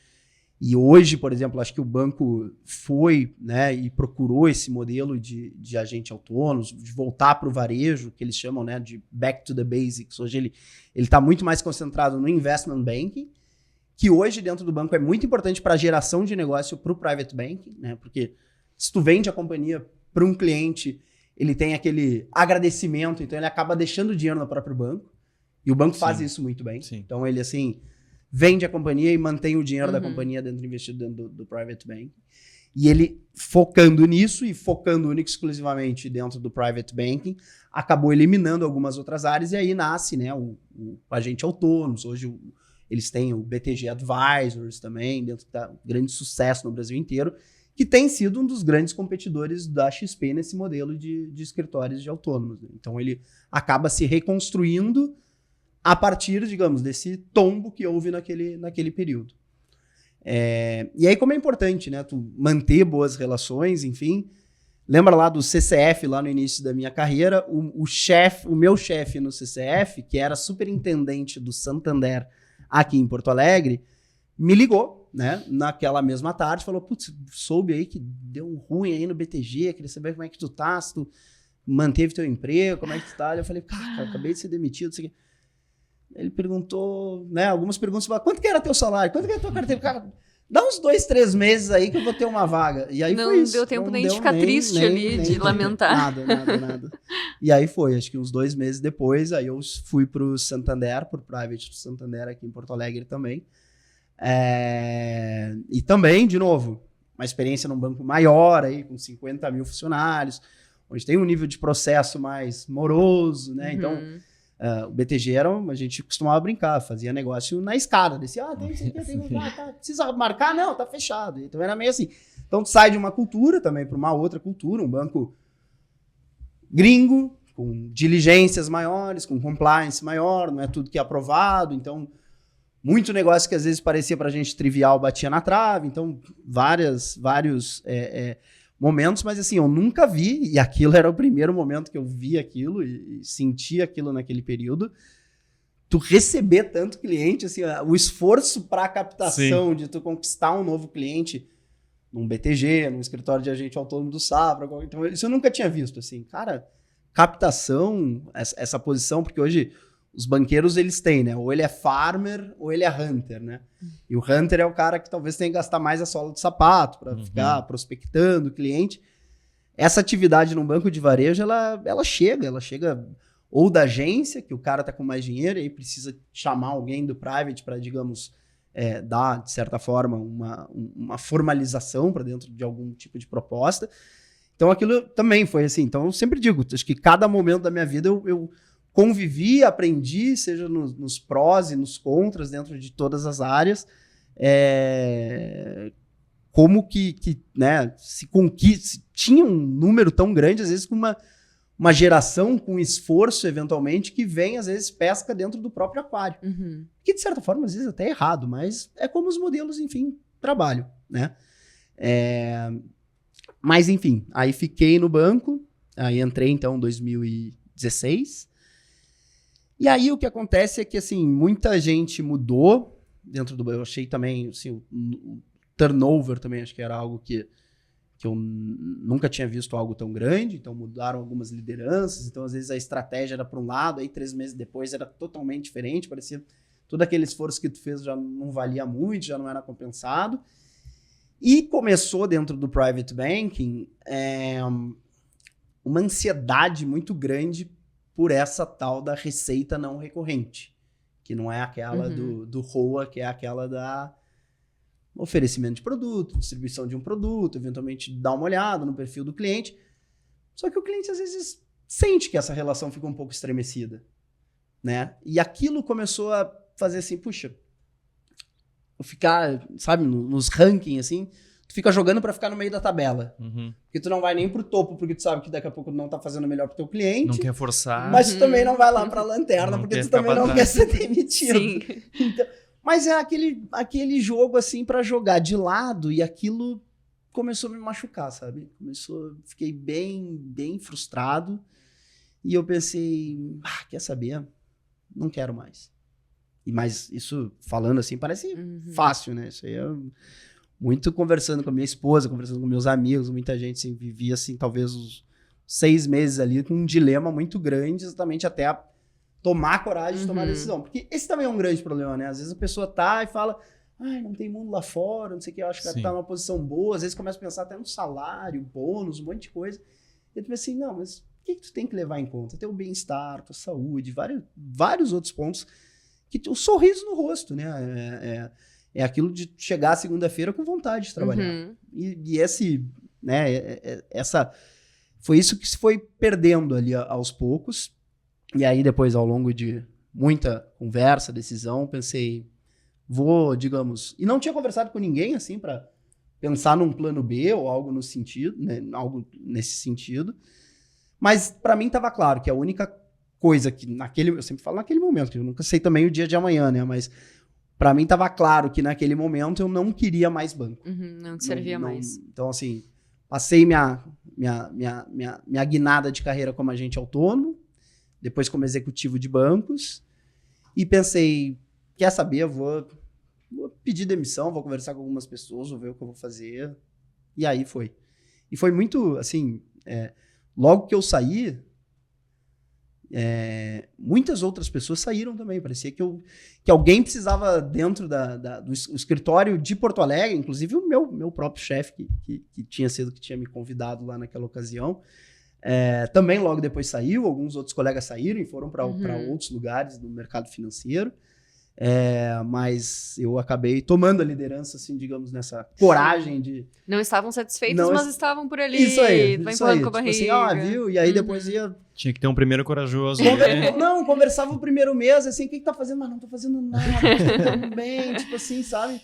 S3: E hoje, por exemplo, acho que o banco foi, né, e procurou esse modelo de agente autônomo, de voltar para o varejo, que eles chamam, né, de back to the basics. Hoje ele está muito mais concentrado no investment banking, que hoje dentro do banco é muito importante para a geração de negócio para o private banking, né, porque se tu vende a companhia para um cliente, ele tem aquele agradecimento, então ele acaba deixando o dinheiro no próprio banco, e o banco faz isso muito bem. Sim. Então ele, assim, vende a companhia e mantém o dinheiro da companhia investido dentro do private banking. E ele, focando nisso e focando única e exclusivamente dentro do private banking, acabou eliminando algumas outras áreas, e aí nasce, né, o agente autônomo. Hoje eles têm o BTG Advisors também, dentro da grande sucesso no Brasil inteiro, que tem sido um dos grandes competidores da XP nesse modelo de escritórios de autônomos. Então ele acaba se reconstruindo a partir, digamos, desse tombo que houve naquele período. E aí, como é importante, né, tu manter boas relações, enfim. Lembra lá do CCF, lá no início da minha carreira, o meu chefe no CCF, que era superintendente do Santander aqui em Porto Alegre, me ligou, né, naquela mesma tarde, falou, putz, soube aí que deu um ruim aí no BTG, queria saber como é que tu tá, se tu manteve teu emprego, como é que tu tá. Eu falei, cara, acabei de ser demitido, isso aqui. Ele perguntou, né, algumas perguntas, quanto que era teu salário? Quanto que era tua carteira? Cara, dá uns 2, 3 meses aí que eu vou ter uma vaga. E aí
S2: não
S3: foi isso.
S2: Deu tempo nem de ficar triste ali, de lamentar.
S3: Nada. E aí foi, acho que uns 2 meses depois, aí eu fui pro Santander, pro Private do Santander aqui em Porto Alegre também. E também, de novo, uma experiência num banco maior, aí, com 50 mil funcionários, onde tem um nível de processo mais moroso, né? Então, O BTG a gente costumava brincar, fazia negócio na escada, descia, tem que precisa marcar? Não, tá fechado. Então era meio assim. Então tu sai de uma cultura também para uma outra cultura, um banco gringo, com diligências maiores, com compliance maior, não é tudo que é aprovado, então muito negócio que às vezes parecia pra gente trivial batia na trave, então vários momentos, mas assim, eu nunca vi, e aquilo era o primeiro momento que eu vi aquilo e senti aquilo naquele período, tu receber tanto cliente, assim, o esforço para captação, de tu conquistar um novo cliente num BTG, num escritório de agente autônomo do Safra, então isso eu nunca tinha visto, assim, cara, captação, essa posição, porque hoje os banqueiros eles têm, né, ou ele é farmer ou ele é hunter, né, e o hunter é o cara que talvez tenha que gastar mais a sola do sapato para ficar prospectando o cliente. Essa atividade num banco de varejo, ela chega ou da agência, que o cara tá com mais dinheiro e aí precisa chamar alguém do private para, digamos, dar, de certa forma, uma formalização para dentro de algum tipo de proposta. Então aquilo também foi assim. Então eu sempre digo, acho que cada momento da minha vida eu convivi, aprendi, seja nos prós e nos contras, dentro de todas as áreas, como que né, se tinha um número tão grande, às vezes com uma geração com esforço, eventualmente, que vem, às vezes, pesca dentro do próprio aquário. Que, de certa forma, às vezes até é errado, mas é como os modelos, enfim, trabalham, né? Mas, enfim, aí fiquei no banco, aí entrei, então, em 2016. E aí o que acontece é que, assim, muita gente mudou dentro do banco. Eu achei também, assim, o turnover também, acho que era algo que eu nunca tinha visto algo tão grande, então mudaram algumas lideranças, então às vezes a estratégia era para um lado, aí 3 meses depois era totalmente diferente, parecia todo aquele esforço que tu fez já não valia muito, já não era compensado. E começou dentro do private banking uma ansiedade muito grande por essa tal da receita não recorrente, que não é aquela do ROA, que é aquela da oferecimento de produto, distribuição de um produto, eventualmente dar uma olhada no perfil do cliente. Só que o cliente às vezes sente que essa relação fica um pouco estremecida, né? E aquilo começou a fazer assim, puxa, ficar, sabe, nos rankings assim, tu fica jogando para ficar no meio da tabela. Porque tu não vai nem pro topo, porque tu sabe que daqui a pouco tu não tá fazendo melhor pro teu cliente.
S1: Não quer forçar.
S3: Mas tu também não vai lá pra lanterna,
S1: Não
S3: porque tu também não quer ser demitido.
S2: Sim.
S3: Então, mas é aquele jogo assim pra jogar de lado, e aquilo começou a me machucar, sabe? Fiquei bem frustrado, e eu pensei, quer saber? Não quero mais. Mas isso, falando assim, parece fácil, né? Isso aí é muito conversando com a minha esposa, conversando com meus amigos, muita gente assim, vivia assim, talvez uns 6 meses ali com um dilema muito grande, exatamente até tomar coragem de tomar a decisão. Porque esse também é um grande problema, né? Às vezes a pessoa tá e fala, não tem mundo lá fora, não sei o que, eu acho que tá numa posição boa, às vezes começa a pensar até no salário, bônus, um monte de coisa. E tu pensa assim, não, mas o que tu tem que levar em conta? Teu bem-estar, tua saúde, vários outros pontos, que o sorriso no rosto, né? É aquilo de chegar segunda-feira com vontade de trabalhar. E esse, né, foi isso que se foi perdendo ali aos poucos. E aí depois, ao longo de muita conversa, decisão, pensei, digamos... E não tinha conversado com ninguém, assim, para pensar num plano B ou algo no sentido, né, algo nesse sentido. Mas para mim estava claro que a única coisa que eu sempre falo naquele momento, que eu nunca sei também o dia de amanhã, né? Mas para mim estava claro que naquele momento eu não queria mais banco.
S2: Não te servia mais.
S3: Então, assim, passei minha guinada de carreira como agente autônomo, depois como executivo de bancos, e pensei, quer saber, eu vou pedir demissão, vou conversar com algumas pessoas, vou ver o que eu vou fazer. E aí foi. E foi muito, assim, logo que eu saí, muitas outras pessoas saíram também. Parecia que alguém precisava dentro do escritório de Porto Alegre, inclusive o meu próprio chefe, que tinha me convidado lá naquela ocasião, também logo depois saiu. Alguns outros colegas saíram e foram para outros lugares do mercado financeiro. Mas eu acabei tomando a liderança, assim, digamos, nessa coragem de...
S2: Não estavam satisfeitos, mas estavam por ali.
S3: Isso aí.
S2: Vai empurrando com a barriga.
S3: Tipo assim, viu? E aí depois ia...
S1: Tinha que ter um primeiro corajoso. Né?
S3: Não, conversava o primeiro mês, assim, o que tá fazendo? Mas não tô fazendo nada, tô tão bem, tipo assim, sabe?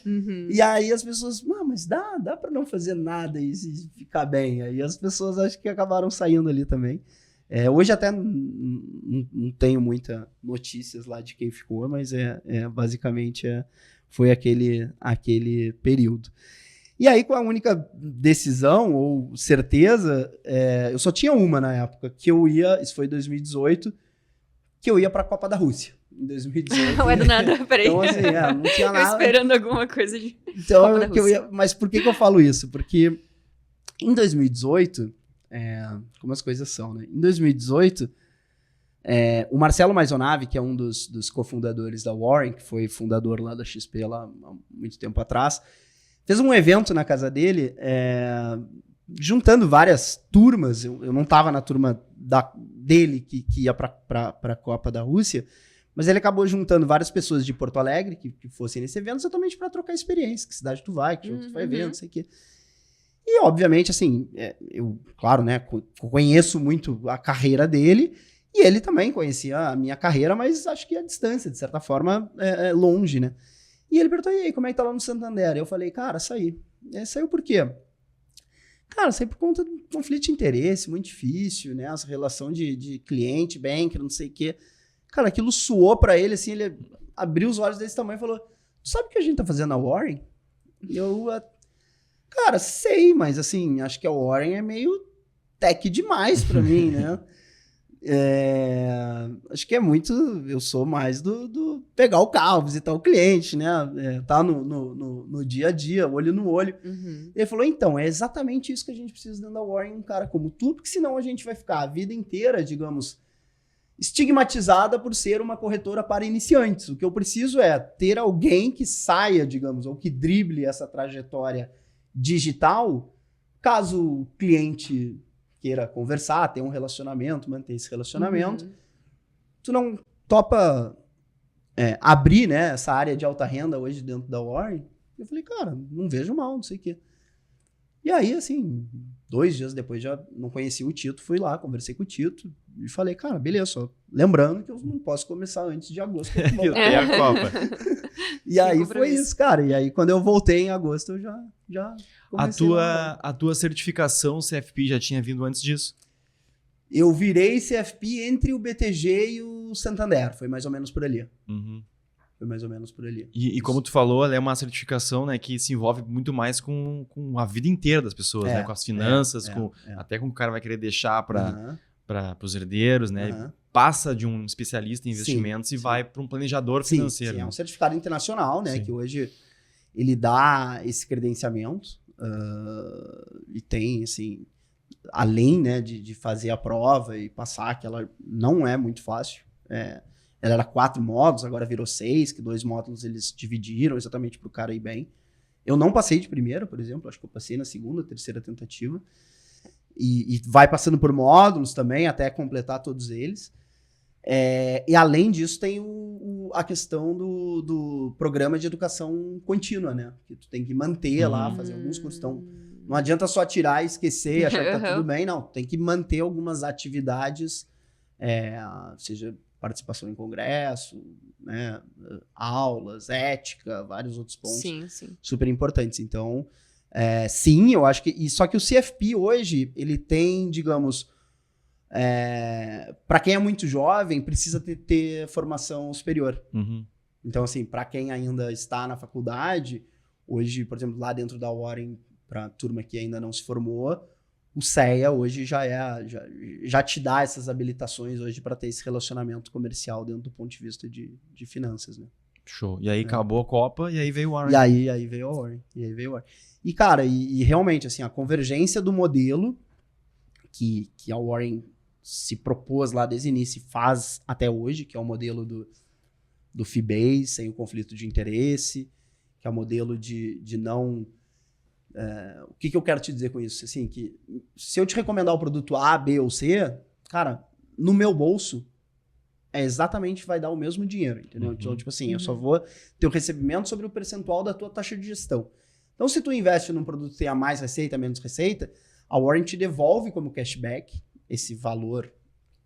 S3: E aí as pessoas, mas dá pra não fazer nada e ficar bem. Aí as pessoas acho que acabaram saindo ali também. Hoje até não tenho muita notícias lá de quem ficou, mas basicamente foi aquele período. E aí, com a única decisão ou certeza, eu só tinha uma na época, que eu ia, isso foi em 2018, que eu ia para a Copa da Rússia, em 2018.
S2: Não é do nada, peraí.
S3: Então, assim, não tinha nada.
S2: Esperando alguma coisa de
S3: então,
S2: Copa da Rússia.
S3: Mas por que eu falo isso? Porque em 2018, como as coisas são, né? Em 2018, o Marcelo Maisonave, que é um dos cofundadores da Warren, que foi fundador lá da XP lá há muito tempo atrás, fez um evento na casa dele, juntando várias turmas. Eu não estava na turma dele que ia para a Copa da Rússia, mas ele acabou juntando várias pessoas de Porto Alegre que fossem nesse evento exatamente para trocar experiência, que cidade tu vai, que jogo tu vai ver, não sei o quê. E, obviamente, assim, eu, claro, né, conheço muito a carreira dele, e ele também conhecia a minha carreira, mas acho que a distância, de certa forma, é longe, né? E ele perguntou, e aí, como é que tá lá no Santander? Eu falei, cara, saí. Saiu por quê? Cara, saí por conta do conflito de interesse, muito difícil, né? Essa relação de cliente, banker, não sei o quê. Cara, aquilo suou pra ele, assim, ele abriu os olhos desse tamanho e falou, tu sabe o que a gente tá fazendo na Warren? E eu, cara, sei, mas assim, acho que a Warren é meio tech demais pra mim, né? Acho que é muito, eu sou mais do pegar o carro, visitar o cliente, né? Tá no dia a dia, olho no olho. Ele falou, então, é exatamente isso que a gente precisa dentro da Warren, um cara como tu, porque senão a gente vai ficar a vida inteira, digamos, estigmatizada por ser uma corretora para iniciantes. O que eu preciso é ter alguém que saia, digamos, ou que drible essa trajetória digital, caso o cliente queira conversar, ter um relacionamento, manter esse relacionamento, tu não topa abrir, né, essa área de alta renda hoje dentro da Warren? Eu falei, cara, não vejo mal, não sei o quê. E aí, assim, 2 dias depois já não conheci o Tito, fui lá, conversei com o Tito e falei, cara, beleza, só lembrando que eu não posso começar antes de agosto.
S1: Eu tenho a Copa.
S3: E aí foi isso, cara. E aí, quando eu voltei em agosto, eu já comecei.
S1: A tua certificação CFP já tinha vindo antes disso?
S3: Eu virei CFP entre o BTG e o Santander. Foi mais ou menos por ali. Foi mais ou menos por ali.
S1: E como tu falou, ela é uma certificação, né, que se envolve muito mais com a vida inteira das pessoas, né? Com as finanças, até com o cara vai querer deixar para os herdeiros, né? Passa de um especialista em investimentos e vai para um planejador financeiro.
S3: Sim, é um certificado internacional, né? Que hoje ele dá esse credenciamento e tem, assim, além, né, de fazer a prova e passar, que ela não é muito fácil. Ela era 4 módulos, agora virou 6, que 2 módulos eles dividiram exatamente para o cara ir bem. Eu não passei de primeira, por exemplo, acho que eu passei na segunda, terceira tentativa. E vai passando por módulos também, até completar todos eles. E além disso, tem a questão do programa de educação contínua, né? Que tu tem que manter lá, fazer alguns cursos. Então, não adianta só tirar e esquecer e achar que tá tudo bem, não. Tem que manter algumas atividades, seja participação em congresso, né? Aulas, ética, vários outros pontos super importantes. Então, sim, eu acho que... Só que o CFP hoje, ele tem, digamos... para quem é muito jovem, precisa ter formação superior. Então, assim, para quem ainda está na faculdade, hoje, por exemplo, lá dentro da Warren, para a turma que ainda não se formou, o CEA hoje já te dá essas habilitações hoje para ter esse relacionamento comercial dentro do ponto de vista de finanças, né?
S1: Show. E aí acabou a Copa e aí veio o Warren.
S3: E aí veio a Warren. E, cara, e realmente, assim, a convergência do modelo que a Warren se propôs lá desde o início e faz até hoje, que é o modelo do fee-based, sem o conflito de interesse, que é o modelo de não... o que eu quero te dizer com isso? Assim, que se eu te recomendar o produto A, B ou C, cara, no meu bolso vai dar o mesmo dinheiro, entendeu? Então, tipo assim, eu só vou ter o recebimento sobre o percentual da tua taxa de gestão. Então, se tu investe num produto que tenha mais receita, menos receita, a Warren te devolve como cashback esse valor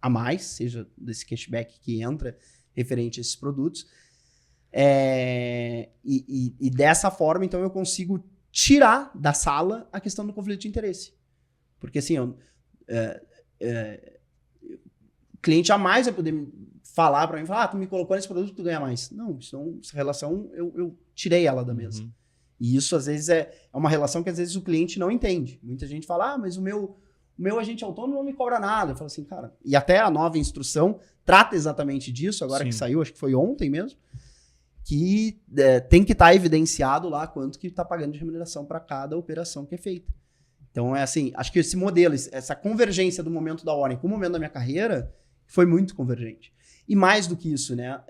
S3: a mais, seja desse cashback que entra referente a esses produtos. E dessa forma, então, eu consigo tirar da sala a questão do conflito de interesse. Porque, assim, o cliente jamais vai poder falar para mim, tu me colocou nesse produto, tu ganha mais. Não, essa relação, eu tirei ela da mesa. E isso, às vezes, é uma relação que, às vezes, o cliente não entende. Muita gente fala, mas o meu agente autônomo não me cobra nada. Eu falo assim, cara... E até a nova instrução trata exatamente disso, agora que saiu, acho que foi ontem mesmo, que tem que estar evidenciado lá quanto que está pagando de remuneração para cada operação que é feita. Então, acho que esse modelo, essa convergência do momento da Warren com o momento da minha carreira foi muito convergente. E mais do que isso, né?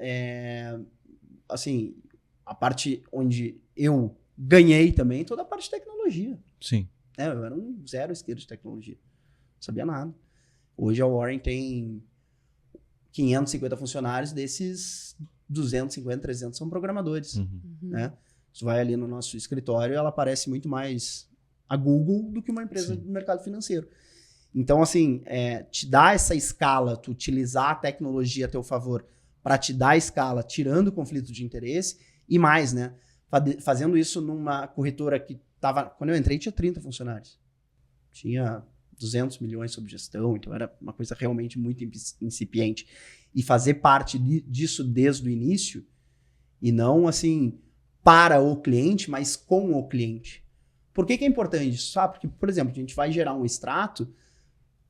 S3: Assim, a parte onde eu ganhei também, toda a parte de tecnologia.
S1: Sim.
S3: Eu era um zero esquerdo de tecnologia. Não sabia nada. Hoje a Warren tem 550 funcionários, desses 250, 300 são programadores. Né? Você vai ali no nosso escritório, ela parece muito mais a Google do que uma empresa do mercado financeiro. Então, assim, te dá essa escala, tu utilizar a tecnologia a teu favor para te dar escala, tirando o conflito de interesse, e mais, né? Fazendo isso numa corretora que tava... Quando eu entrei, tinha 30 funcionários. Tinha 200 milhões sob gestão, então era uma coisa realmente muito incipiente. E fazer parte disso desde o início, e não, assim, para o cliente, mas com o cliente. Por que é importante isso? Sabe? Porque, por exemplo, a gente vai gerar um extrato,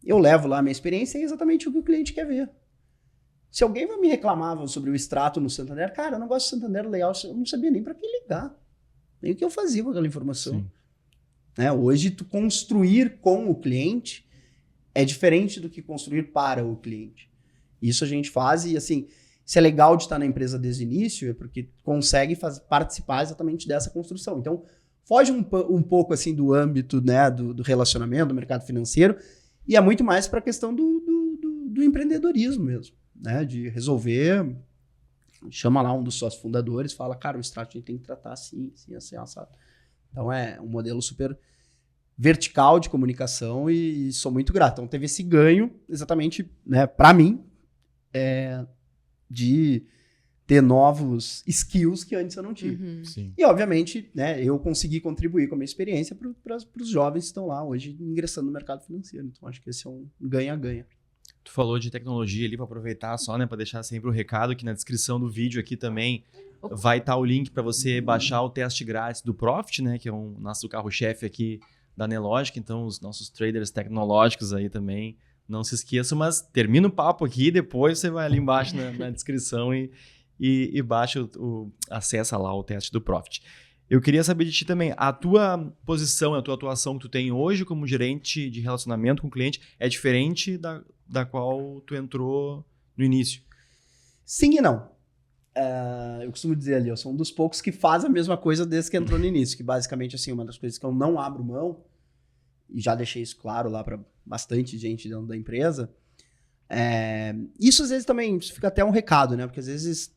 S3: eu levo lá a minha experiência e é exatamente o que o cliente quer ver. Se alguém vai me reclamar sobre o extrato no Santander, cara, eu não gosto do Santander Layout, eu não sabia nem para que ligar. Nem o que eu fazia com aquela informação. Hoje, tu construir com o cliente é diferente do que construir para o cliente. Isso a gente faz e, assim, se é legal de estar na empresa desde o início, é porque consegue participar exatamente dessa construção. Então, foge um pouco, assim, do âmbito, né, do relacionamento, do mercado financeiro, e é muito mais para a questão do empreendedorismo mesmo, né, de resolver, chama lá um dos sócios fundadores, fala, cara, o extrato a gente tem que tratar assim, assim, assado. Então, é um modelo super vertical de comunicação e sou muito grato. Então, teve esse ganho, exatamente, né, para mim, de ter novos skills que antes eu não tive. E, obviamente, né, eu consegui contribuir com a minha experiência para os jovens que estão lá hoje ingressando no mercado financeiro. Então, acho que esse é um ganha-ganha.
S1: Tu falou de tecnologia ali, para aproveitar só, né, para deixar sempre o recado, que na descrição do vídeo aqui também vai estar o link para você baixar o teste grátis do Profit, né, que é o nosso carro-chefe aqui da Nelogic. Então, os nossos traders tecnológicos aí também, não se esqueçam, mas termina o papo aqui, depois você vai ali embaixo na descrição e baixa acessa lá o teste do Profit. Eu queria saber de ti também, a tua posição, a tua atuação que tu tem hoje como gerente de relacionamento com o cliente é diferente da qual tu entrou no início?
S3: Sim e não. Eu costumo dizer ali, eu sou um dos poucos que faz a mesma coisa desde que entrou no início, que basicamente, assim, uma das coisas que eu não abro mão, e já deixei isso claro lá para bastante gente dentro da empresa, isso às vezes também fica até um recado, né? Porque às vezes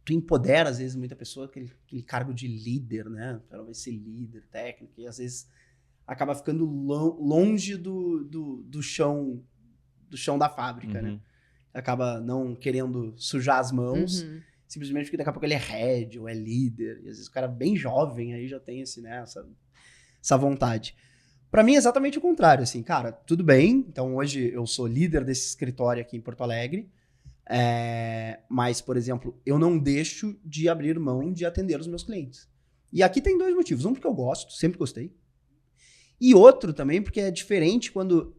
S3: tu empodera, às vezes, muita pessoa, aquele cargo de líder, né? Ela vai ser líder técnico, e às vezes acaba ficando longe do chão da fábrica, né? Acaba não querendo sujar as mãos, simplesmente porque daqui a pouco ele é head ou é líder, e às vezes o cara bem jovem aí já tem essa vontade. Pra mim é exatamente o contrário, assim, cara, tudo bem, então hoje eu sou líder desse escritório aqui em Porto Alegre, mas, por exemplo, eu não deixo de abrir mão de atender os meus clientes. E aqui tem dois motivos, um porque eu gosto, sempre gostei, e outro também porque é diferente quando,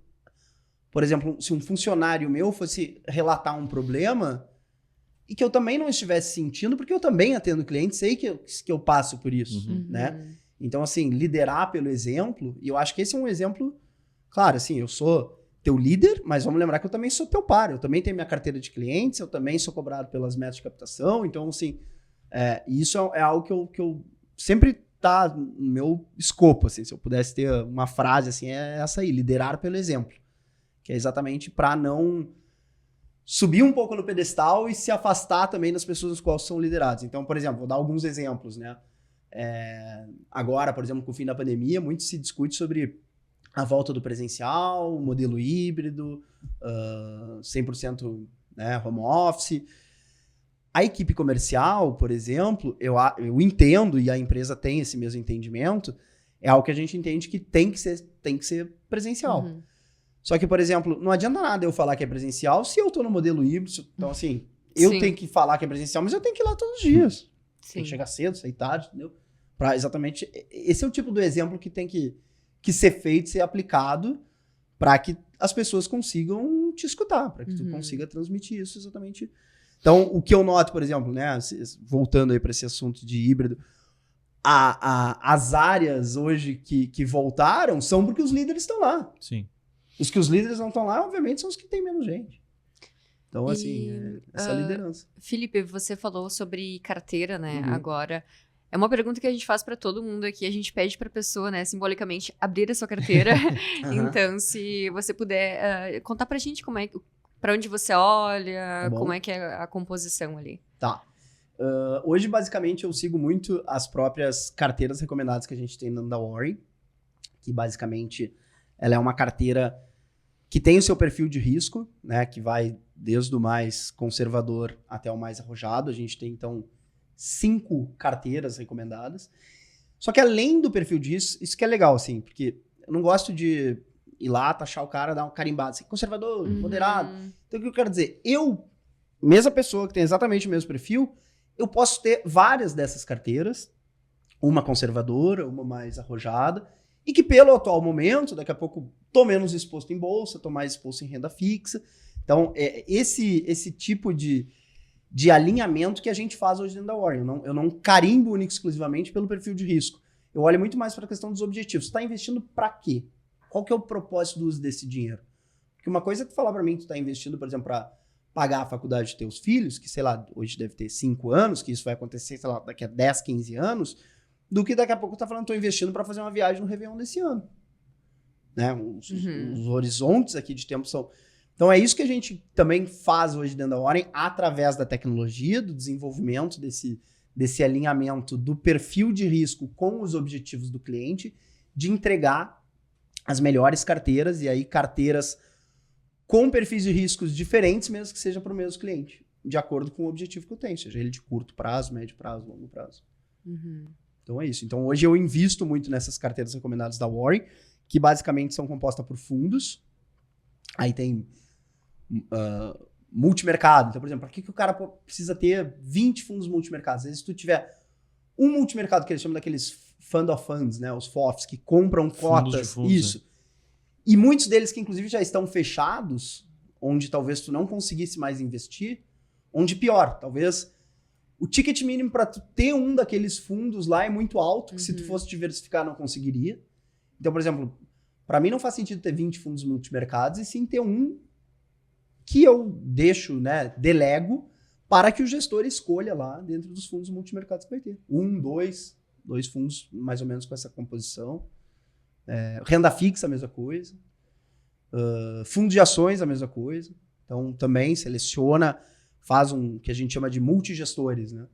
S3: por exemplo, se um funcionário meu fosse relatar um problema e que eu também não estivesse sentindo, porque eu também atendo cliente, sei que eu passo por isso, né? Então, assim, liderar pelo exemplo, e eu acho que esse é um exemplo, claro, assim, eu sou teu líder, mas vamos lembrar que eu também sou teu par, eu também tenho minha carteira de clientes, eu também sou cobrado pelas metas de captação, então, assim, isso é algo que eu sempre tá no meu escopo, assim, se eu pudesse ter uma frase, assim, é essa aí, liderar pelo exemplo, que é exatamente para não subir um pouco no pedestal e se afastar também das pessoas as quais são lideradas. Então, por exemplo, vou dar alguns exemplos, né? Agora, por exemplo, com o fim da pandemia, muito se discute sobre a volta do presencial, o modelo híbrido, 100% né, home office. A equipe comercial, por exemplo, eu entendo, e a empresa tem esse mesmo entendimento, é algo que a gente entende que tem que ser presencial.
S2: Uhum.
S3: Só que, por exemplo, não adianta nada eu falar que é presencial se eu estou no modelo híbrido. Então, assim, eu tenho que falar que é presencial, mas eu tenho que ir lá todos os dias. Tem que chegar cedo, sair tarde, entendeu? Pra exatamente... Esse é o tipo do exemplo que tem que ser feito, ser aplicado para que as pessoas consigam te escutar, para que tu consiga transmitir isso exatamente. Então, o que eu noto, por exemplo, né, voltando aí para esse assunto de híbrido, as áreas hoje que voltaram são porque os líderes estão lá.
S1: Sim.
S3: Os que os líderes não estão lá, obviamente, são os que têm menos gente. Então, assim, essa liderança.
S2: Felipe, você falou sobre carteira, né, agora. É uma pergunta que a gente faz para todo mundo aqui. A gente pede para a pessoa, né, simbolicamente, abrir a sua carteira. Então, se você puder contar para a gente como é, para onde você olha, como é que é a composição ali.
S3: Tá. Hoje, basicamente, eu sigo muito as próprias carteiras recomendadas que a gente tem da Warren, que basicamente ela é uma carteira que tem o seu perfil de risco, né, que vai desde o mais conservador até o mais arrojado. A gente tem, então, 5 carteiras recomendadas. Só que além do perfil de risco, isso que é legal, assim, porque eu não gosto de ir lá, taxar o cara, dar um carimbado, assim, conservador, moderado. Então, o que eu quero dizer? Eu, mesma pessoa que tem exatamente o mesmo perfil, eu posso ter várias dessas carteiras, uma conservadora, uma mais arrojada, e que pelo atual momento, daqui a pouco, tô menos exposto em bolsa, tô mais exposto em renda fixa. Então, esse tipo de alinhamento que a gente faz hoje dentro da Warren. Eu não carimbo única e exclusivamente pelo perfil de risco. Eu olho muito mais para a questão dos objetivos. Você está investindo para quê? Qual que é o propósito do uso desse dinheiro? Porque uma coisa é tu falar para mim que tu está investindo, por exemplo, para pagar a faculdade de teus filhos, que, sei lá, hoje deve ter 5 anos, que isso vai acontecer, sei lá, daqui a 10, 15 anos, do que daqui a pouco tu tá falando, tô investindo para fazer uma viagem no Réveillon desse ano. Né? Os horizontes aqui de tempo são... Então é isso que a gente também faz hoje dentro da Warren, através da tecnologia, do desenvolvimento desse alinhamento do perfil de risco com os objetivos do cliente, de entregar as melhores carteiras, e aí carteiras com perfis de riscos diferentes, mesmo que seja para o mesmo cliente, de acordo com o objetivo que eu tenho, seja ele de curto prazo, médio prazo, longo prazo. Então é isso. Então hoje eu invisto muito nessas carteiras recomendadas da Warren, que basicamente são compostas por fundos. Aí tem multimercado. Então, por exemplo, para que o cara precisa ter 20 fundos multimercados? Às vezes, se tu tiver um multimercado, que eles chamam daqueles fund of funds, né? Os FOFs, que compram cotas.
S1: Fundos,
S3: isso. Né? E muitos deles que, inclusive, já estão fechados, onde talvez tu não conseguisse mais investir, onde pior, talvez o ticket mínimo para tu ter um daqueles fundos lá é muito alto, que se tu fosse diversificar não conseguiria. Então, por exemplo, para mim não faz sentido ter 20 fundos multimercados e sim ter um que eu deixo, né, delego, para que o gestor escolha lá dentro dos fundos multimercados que vai ter. 1, 2 fundos mais ou menos com essa composição. Renda fixa, a mesma coisa. Fundo de ações, a mesma coisa. Então, também seleciona, faz que a gente chama de multigestores, né?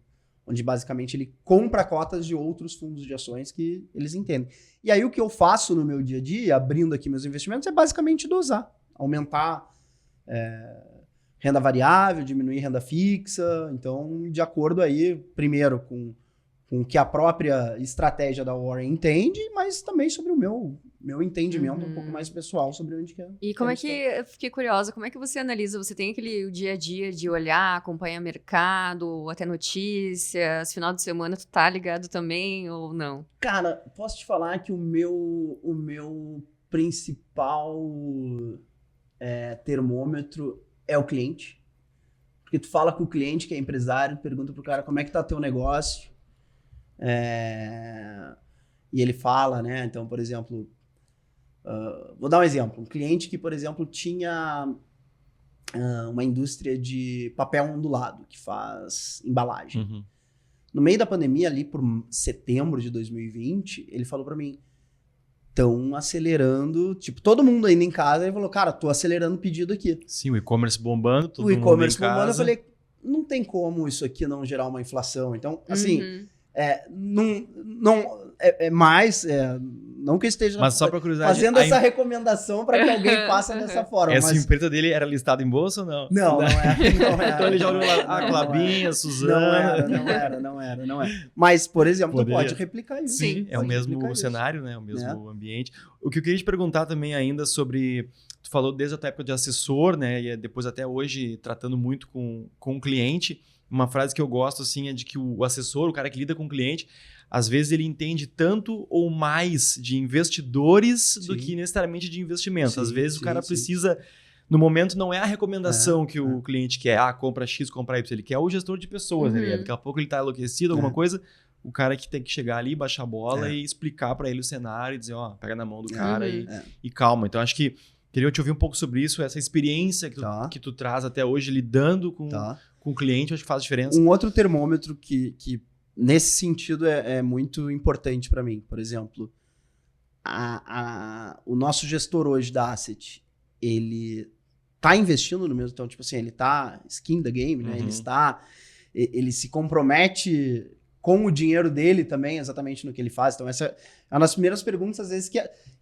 S3: Onde basicamente ele compra cotas de outros fundos de ações que eles entendem. E aí o que eu faço no meu dia a dia, abrindo aqui meus investimentos, é basicamente dosar, aumentar renda variável, diminuir renda fixa. Então, de acordo aí, primeiro com o que a própria estratégia da Warren entende, mas também sobre o meu entendimento um pouco mais pessoal sobre onde que é.
S2: E como é que, eu fiquei curiosa, como é que você analisa? Você tem o dia a dia de olhar, acompanhar mercado, até notícias, final de semana tu tá ligado também ou não?
S3: Cara, posso te falar que o meu principal termômetro é o cliente. Porque tu fala com o cliente que é empresário, pergunta pro cara como é que tá teu negócio. E ele fala, né? Então, por exemplo, vou dar um exemplo. Um cliente que, por exemplo, tinha uma indústria de papel ondulado, que faz embalagem. No meio da pandemia, ali por setembro de 2020, ele falou para mim, estão acelerando, tipo, todo mundo ainda em casa, e falou, cara, tô acelerando o pedido aqui.
S1: Sim, o e-commerce bombando, todo
S3: O
S1: mundo
S3: e-commerce
S1: em casa.
S3: bombando, eu falei, não tem como isso aqui não gerar uma inflação. Então, assim, não que eu esteja
S1: Mas só pra curiosidade,
S3: fazendo essa recomendação para que alguém faça dessa forma.
S1: Essa
S3: mas...
S1: empresa dele era listada em bolsa ou não?
S3: Não era.
S1: Então ele já olhou lá, a Clabinha, Suzana.
S3: Não era. Mas, por exemplo,
S1: Poderia.
S3: Tu pode replicar isso.
S1: Sim, é o
S3: pode
S1: mesmo
S3: replicar
S1: cenário,
S3: isso.
S1: né? O mesmo ambiente. O que eu queria te perguntar também ainda sobre... Tu falou desde a tua época de assessor, né? E depois até hoje tratando muito com o cliente. Uma frase que eu gosto, assim, é de que o assessor, o cara que lida com o cliente, às vezes ele entende tanto ou mais de investidores do que necessariamente de investimento. Às vezes o cara precisa... No momento não é a recomendação que o cliente quer. Compra X, compra Y. Ele quer o gestor de pessoas. Né? Daqui a pouco ele está enlouquecido, alguma coisa. O cara que tem que chegar ali, baixar a bola e explicar para ele o cenário e dizer, pega na mão do cara e calma. Então acho que queria te ouvir um pouco sobre isso, essa experiência que tu traz até hoje lidando com o cliente, acho que faz diferença.
S3: Um outro termômetro que nesse sentido é muito importante para mim, por exemplo, o nosso gestor hoje da Asset, ele tá investindo no mesmo, então, tipo assim, ele tá skin the game, né? Ele se compromete com o dinheiro dele também, exatamente no que ele faz. Então, essa é uma das primeiras perguntas, às vezes,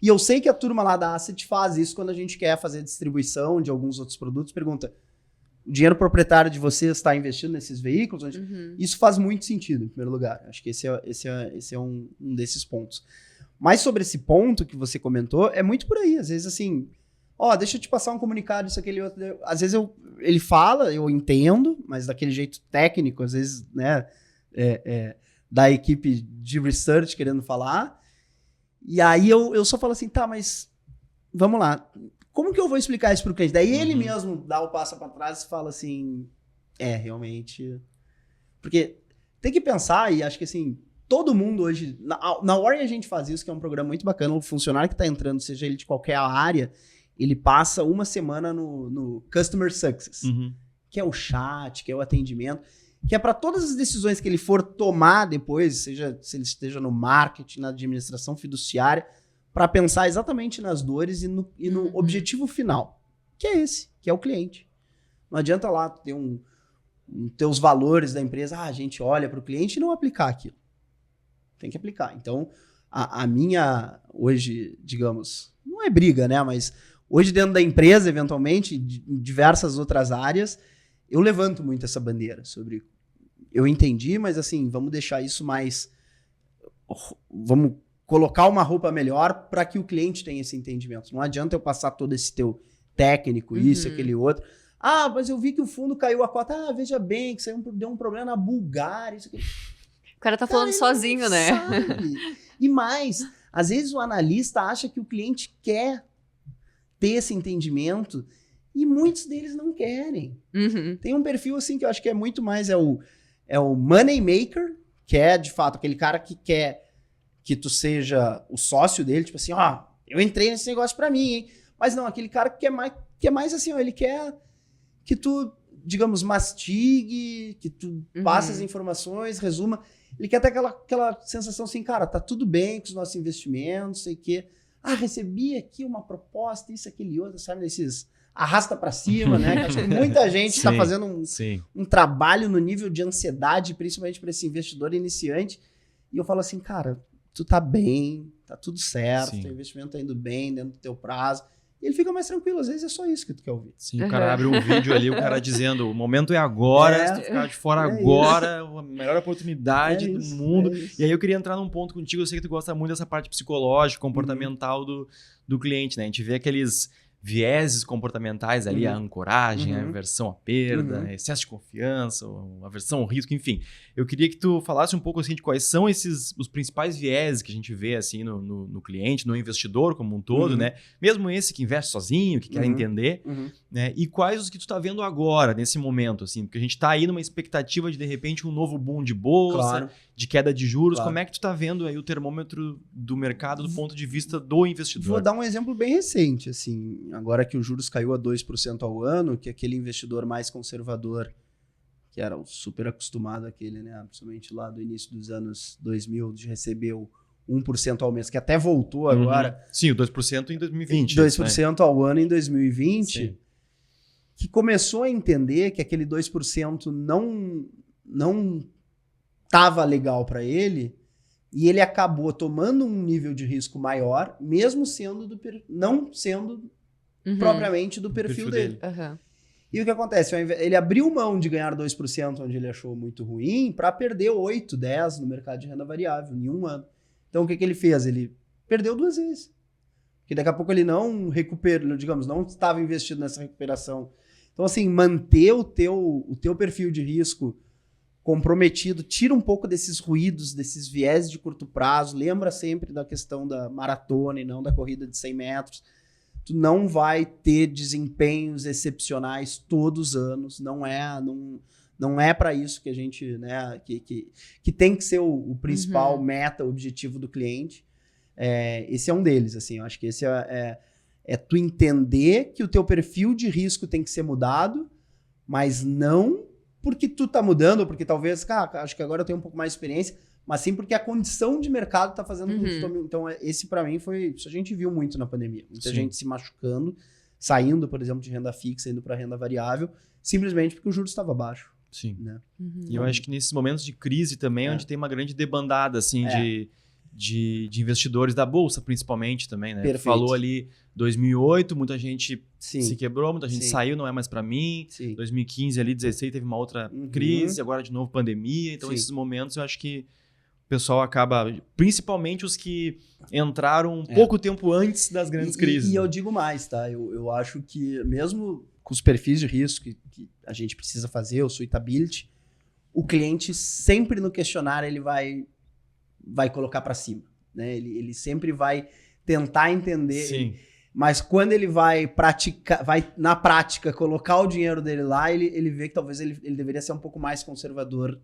S3: e eu sei que a turma lá da Asset faz isso quando a gente quer fazer distribuição de alguns outros produtos, pergunta, o dinheiro proprietário de vocês está investindo nesses veículos? Isso faz muito sentido, em primeiro lugar. Acho que esse é um desses pontos. Mas sobre esse ponto que você comentou, é muito por aí. Às vezes, assim, deixa eu te passar um comunicado, isso, aquele outro. Às vezes ele fala, eu entendo, mas daquele jeito técnico, às vezes, né, da equipe de research querendo falar. E aí eu só falo assim, tá, mas vamos lá. Como que eu vou explicar isso pro cliente? Daí ele mesmo dá o passo para trás e fala assim, realmente... Porque tem que pensar, e acho que assim, todo mundo hoje... Na Warren a gente faz isso, que é um programa muito bacana, o funcionário que tá entrando, seja ele de qualquer área, ele passa uma semana no Customer Success, que é o chat, que é o atendimento, que é para todas as decisões que ele for tomar depois, seja se ele esteja no marketing, na administração fiduciária, para pensar exatamente nas dores e no objetivo final, que é esse, que é o cliente. Não adianta lá ter ter os valores da empresa, a gente olha para o cliente e não aplicar aquilo. Tem que aplicar. Então, a minha, hoje, digamos, não é briga, né? Mas hoje dentro da empresa, eventualmente, em diversas outras áreas, eu levanto muito essa bandeira sobre... Eu entendi, mas assim, vamos deixar isso mais... Vamos colocar uma roupa melhor para que o cliente tenha esse entendimento. Não adianta eu passar todo esse teu técnico, isso, aquele outro. Mas eu vi que o fundo caiu a cota. Veja bem, que deu um problema na Bulgária, isso aqui.
S2: O cara tá falando sozinho, né?
S3: Sabe. E mais, às vezes o analista acha que o cliente quer ter esse entendimento e muitos deles não querem. Tem um perfil assim que eu acho que é muito mais é o money maker, que é de fato aquele cara que quer que tu seja o sócio dele, tipo assim, eu entrei nesse negócio pra mim, hein? Mas não, aquele cara que é mais assim, ele quer que tu, digamos, mastigue, que tu passe as informações, resuma. Ele quer ter aquela sensação assim, cara, tá tudo bem com os nossos investimentos, sei o quê. Recebi aqui uma proposta, isso, aquele outro, sabe, desses arrasta pra cima, né? Que acho que muita gente tá fazendo um trabalho no nível de ansiedade, principalmente para esse investidor iniciante. E eu falo assim, cara, tu tá bem, tá tudo certo, teu investimento tá indo bem dentro do teu prazo. E ele fica mais tranquilo, às vezes é só isso que tu quer ouvir.
S1: Sim, o cara abre um vídeo ali, o cara dizendo, o momento é agora, se tu ficar de fora agora, a melhor oportunidade do mundo. E aí eu queria entrar num ponto contigo, eu sei que tu gosta muito dessa parte psicológica, comportamental do cliente, né? A gente vê aqueles vieses comportamentais ali, a ancoragem, a aversão à perda, excesso de confiança, a aversão ao risco, enfim. Eu queria que tu falasse um pouco assim de quais são os principais vieses que a gente vê assim no cliente, no investidor como um todo, né? Mesmo esse que investe sozinho, que quer entender, né? E quais os que tu tá vendo agora, nesse momento, assim? Porque a gente tá aí numa expectativa de repente um novo boom de bolsa, de queda de juros. Como é que tu tá vendo aí o termômetro do mercado do ponto de vista do investidor?
S3: Vou dar um exemplo bem recente, assim, agora que o juros caiu a 2% ao ano, que aquele investidor mais conservador, que era o super acostumado àquele, né, principalmente lá do início dos anos 2000, de receber o 1% ao mês, que até voltou agora.
S1: Sim, o 2% em 2020.
S3: 2% ao ano em 2020,
S1: Sim.
S3: que começou a entender que aquele 2% não estava legal para ele, e ele acabou tomando um nível de risco maior, mesmo sendo não sendo propriamente do perfil dele.
S2: Uhum.
S3: E o que acontece? Ele abriu mão de ganhar 2% onde ele achou muito ruim para perder 8, 10 no mercado de renda variável em um ano. Então o que ele fez? Ele perdeu 2 vezes. Porque daqui a pouco ele não recuperou, digamos, não estava investido nessa recuperação. Então assim, manter o teu perfil de risco comprometido, tira um pouco desses ruídos, desses viés de curto prazo, lembra sempre da questão da maratona e não da corrida de 100 metros. Tu não vai ter desempenhos excepcionais todos os anos, não é para isso que a gente, né, que tem que ser o principal meta, o objetivo do cliente. Esse é um deles, assim, eu acho que esse é tu entender que o teu perfil de risco tem que ser mudado, mas não porque tu tá mudando, porque talvez, cara, acho que agora eu tenho um pouco mais de experiência, mas sim porque a condição de mercado tá fazendo com que tu tome. Então, esse para mim foi. Isso a gente viu muito na pandemia. Muita gente se machucando, saindo, por exemplo, de renda fixa, indo para renda variável, simplesmente porque o juros estava baixo.
S1: Sim.
S3: Né?
S1: E eu acho que nesses momentos de crise também, onde tem uma grande debandada, assim, de investidores da Bolsa, principalmente também, né?
S3: Perfeito.
S1: Falou ali 2008, muita gente
S3: Sim.
S1: se quebrou, muita gente
S3: Sim.
S1: saiu, não é mais para mim.
S3: Sim.
S1: 2015 ali, 16 teve uma outra crise, agora de novo pandemia. Então
S3: Sim.
S1: esses momentos eu acho que o pessoal acaba, principalmente os que entraram um pouco tempo antes das grandes crises.
S3: E eu digo mais, tá? Eu acho que mesmo com os perfis de risco que a gente precisa fazer, o suitability, o cliente sempre no questionário ele vai colocar para cima, né? Ele sempre vai tentar entender.
S1: Sim.
S3: Mas quando ele vai praticar, vai na prática colocar o dinheiro dele lá, ele vê que talvez ele deveria ser um pouco mais conservador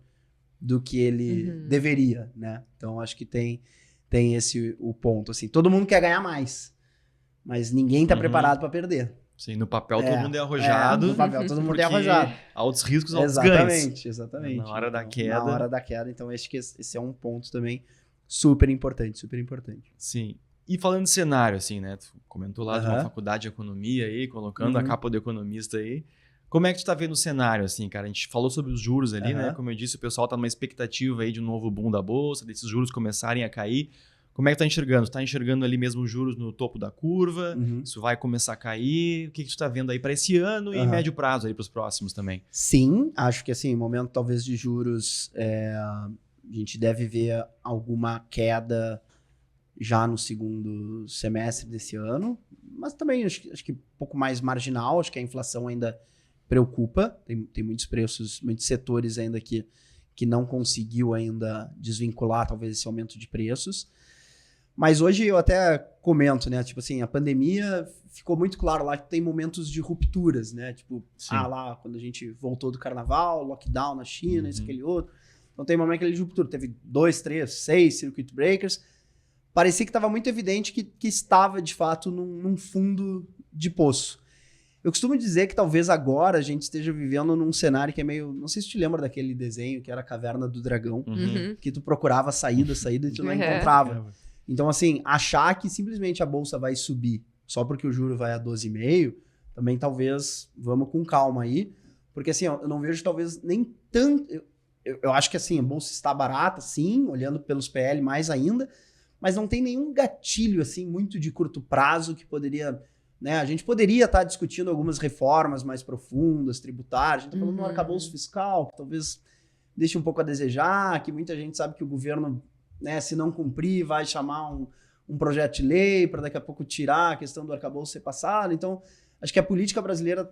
S3: do que ele deveria, né? Então acho que tem esse o ponto, assim. Todo mundo quer ganhar mais, mas ninguém tá preparado para perder.
S1: Sim, no papel todo mundo é arrojado.
S3: No papel todo mundo é arrojado.
S1: Altos riscos, altos ganhos.
S3: Exatamente.
S1: Na hora da queda.
S3: Na hora da queda, então acho que esse é um ponto também super importante, super importante.
S1: Sim. E falando de cenário, assim, né? Tu comentou lá de uma faculdade de economia aí, colocando a capa do economista aí. Como é que tu tá vendo o cenário, assim, cara? A gente falou sobre os juros ali, né? Como eu disse, o pessoal tá numa expectativa aí de um novo boom da Bolsa, desses juros começarem a cair. Como é que tu tá enxergando? Tu tá enxergando ali mesmo os juros no topo da curva? Isso vai começar a cair? O que tu tá vendo aí para esse ano e médio prazo aí para os próximos também?
S3: Sim, acho que assim, momento talvez de juros, a gente deve ver alguma queda já no segundo semestre desse ano, mas também acho que um pouco mais marginal, acho que a inflação ainda preocupa, tem muitos preços, muitos setores ainda que não conseguiu ainda desvincular talvez esse aumento de preços. Mas hoje eu até comento, né? Tipo assim, a pandemia ficou muito claro lá que tem momentos de rupturas, né? Tipo, lá quando a gente voltou do carnaval, lockdown na China, isso, aquele outro. Então tem momento de ruptura. Teve 2, 3, 6 circuit breakers. Parecia que estava muito evidente que estava, de fato, num fundo de poço. Eu costumo dizer que talvez agora a gente esteja vivendo num cenário que é meio... Não sei se tu lembra daquele desenho que era a Caverna do Dragão, que tu procurava saída e tu não encontrava. Então, assim, achar que simplesmente a Bolsa vai subir só porque o juro vai a 12,5, também talvez vamos com calma aí, porque assim, eu não vejo talvez nem tanto... Eu acho que assim, a Bolsa está barata, sim, olhando pelos PL mais ainda, mas não tem nenhum gatilho assim muito de curto prazo que poderia... Né, a gente poderia estar discutindo algumas reformas mais profundas, tributárias, a gente está falando do arcabouço fiscal, que talvez deixe um pouco a desejar, que muita gente sabe que o governo... Né, se não cumprir, vai chamar um projeto de lei para daqui a pouco tirar a questão do arcabouço ser passado. Então, acho que a política brasileira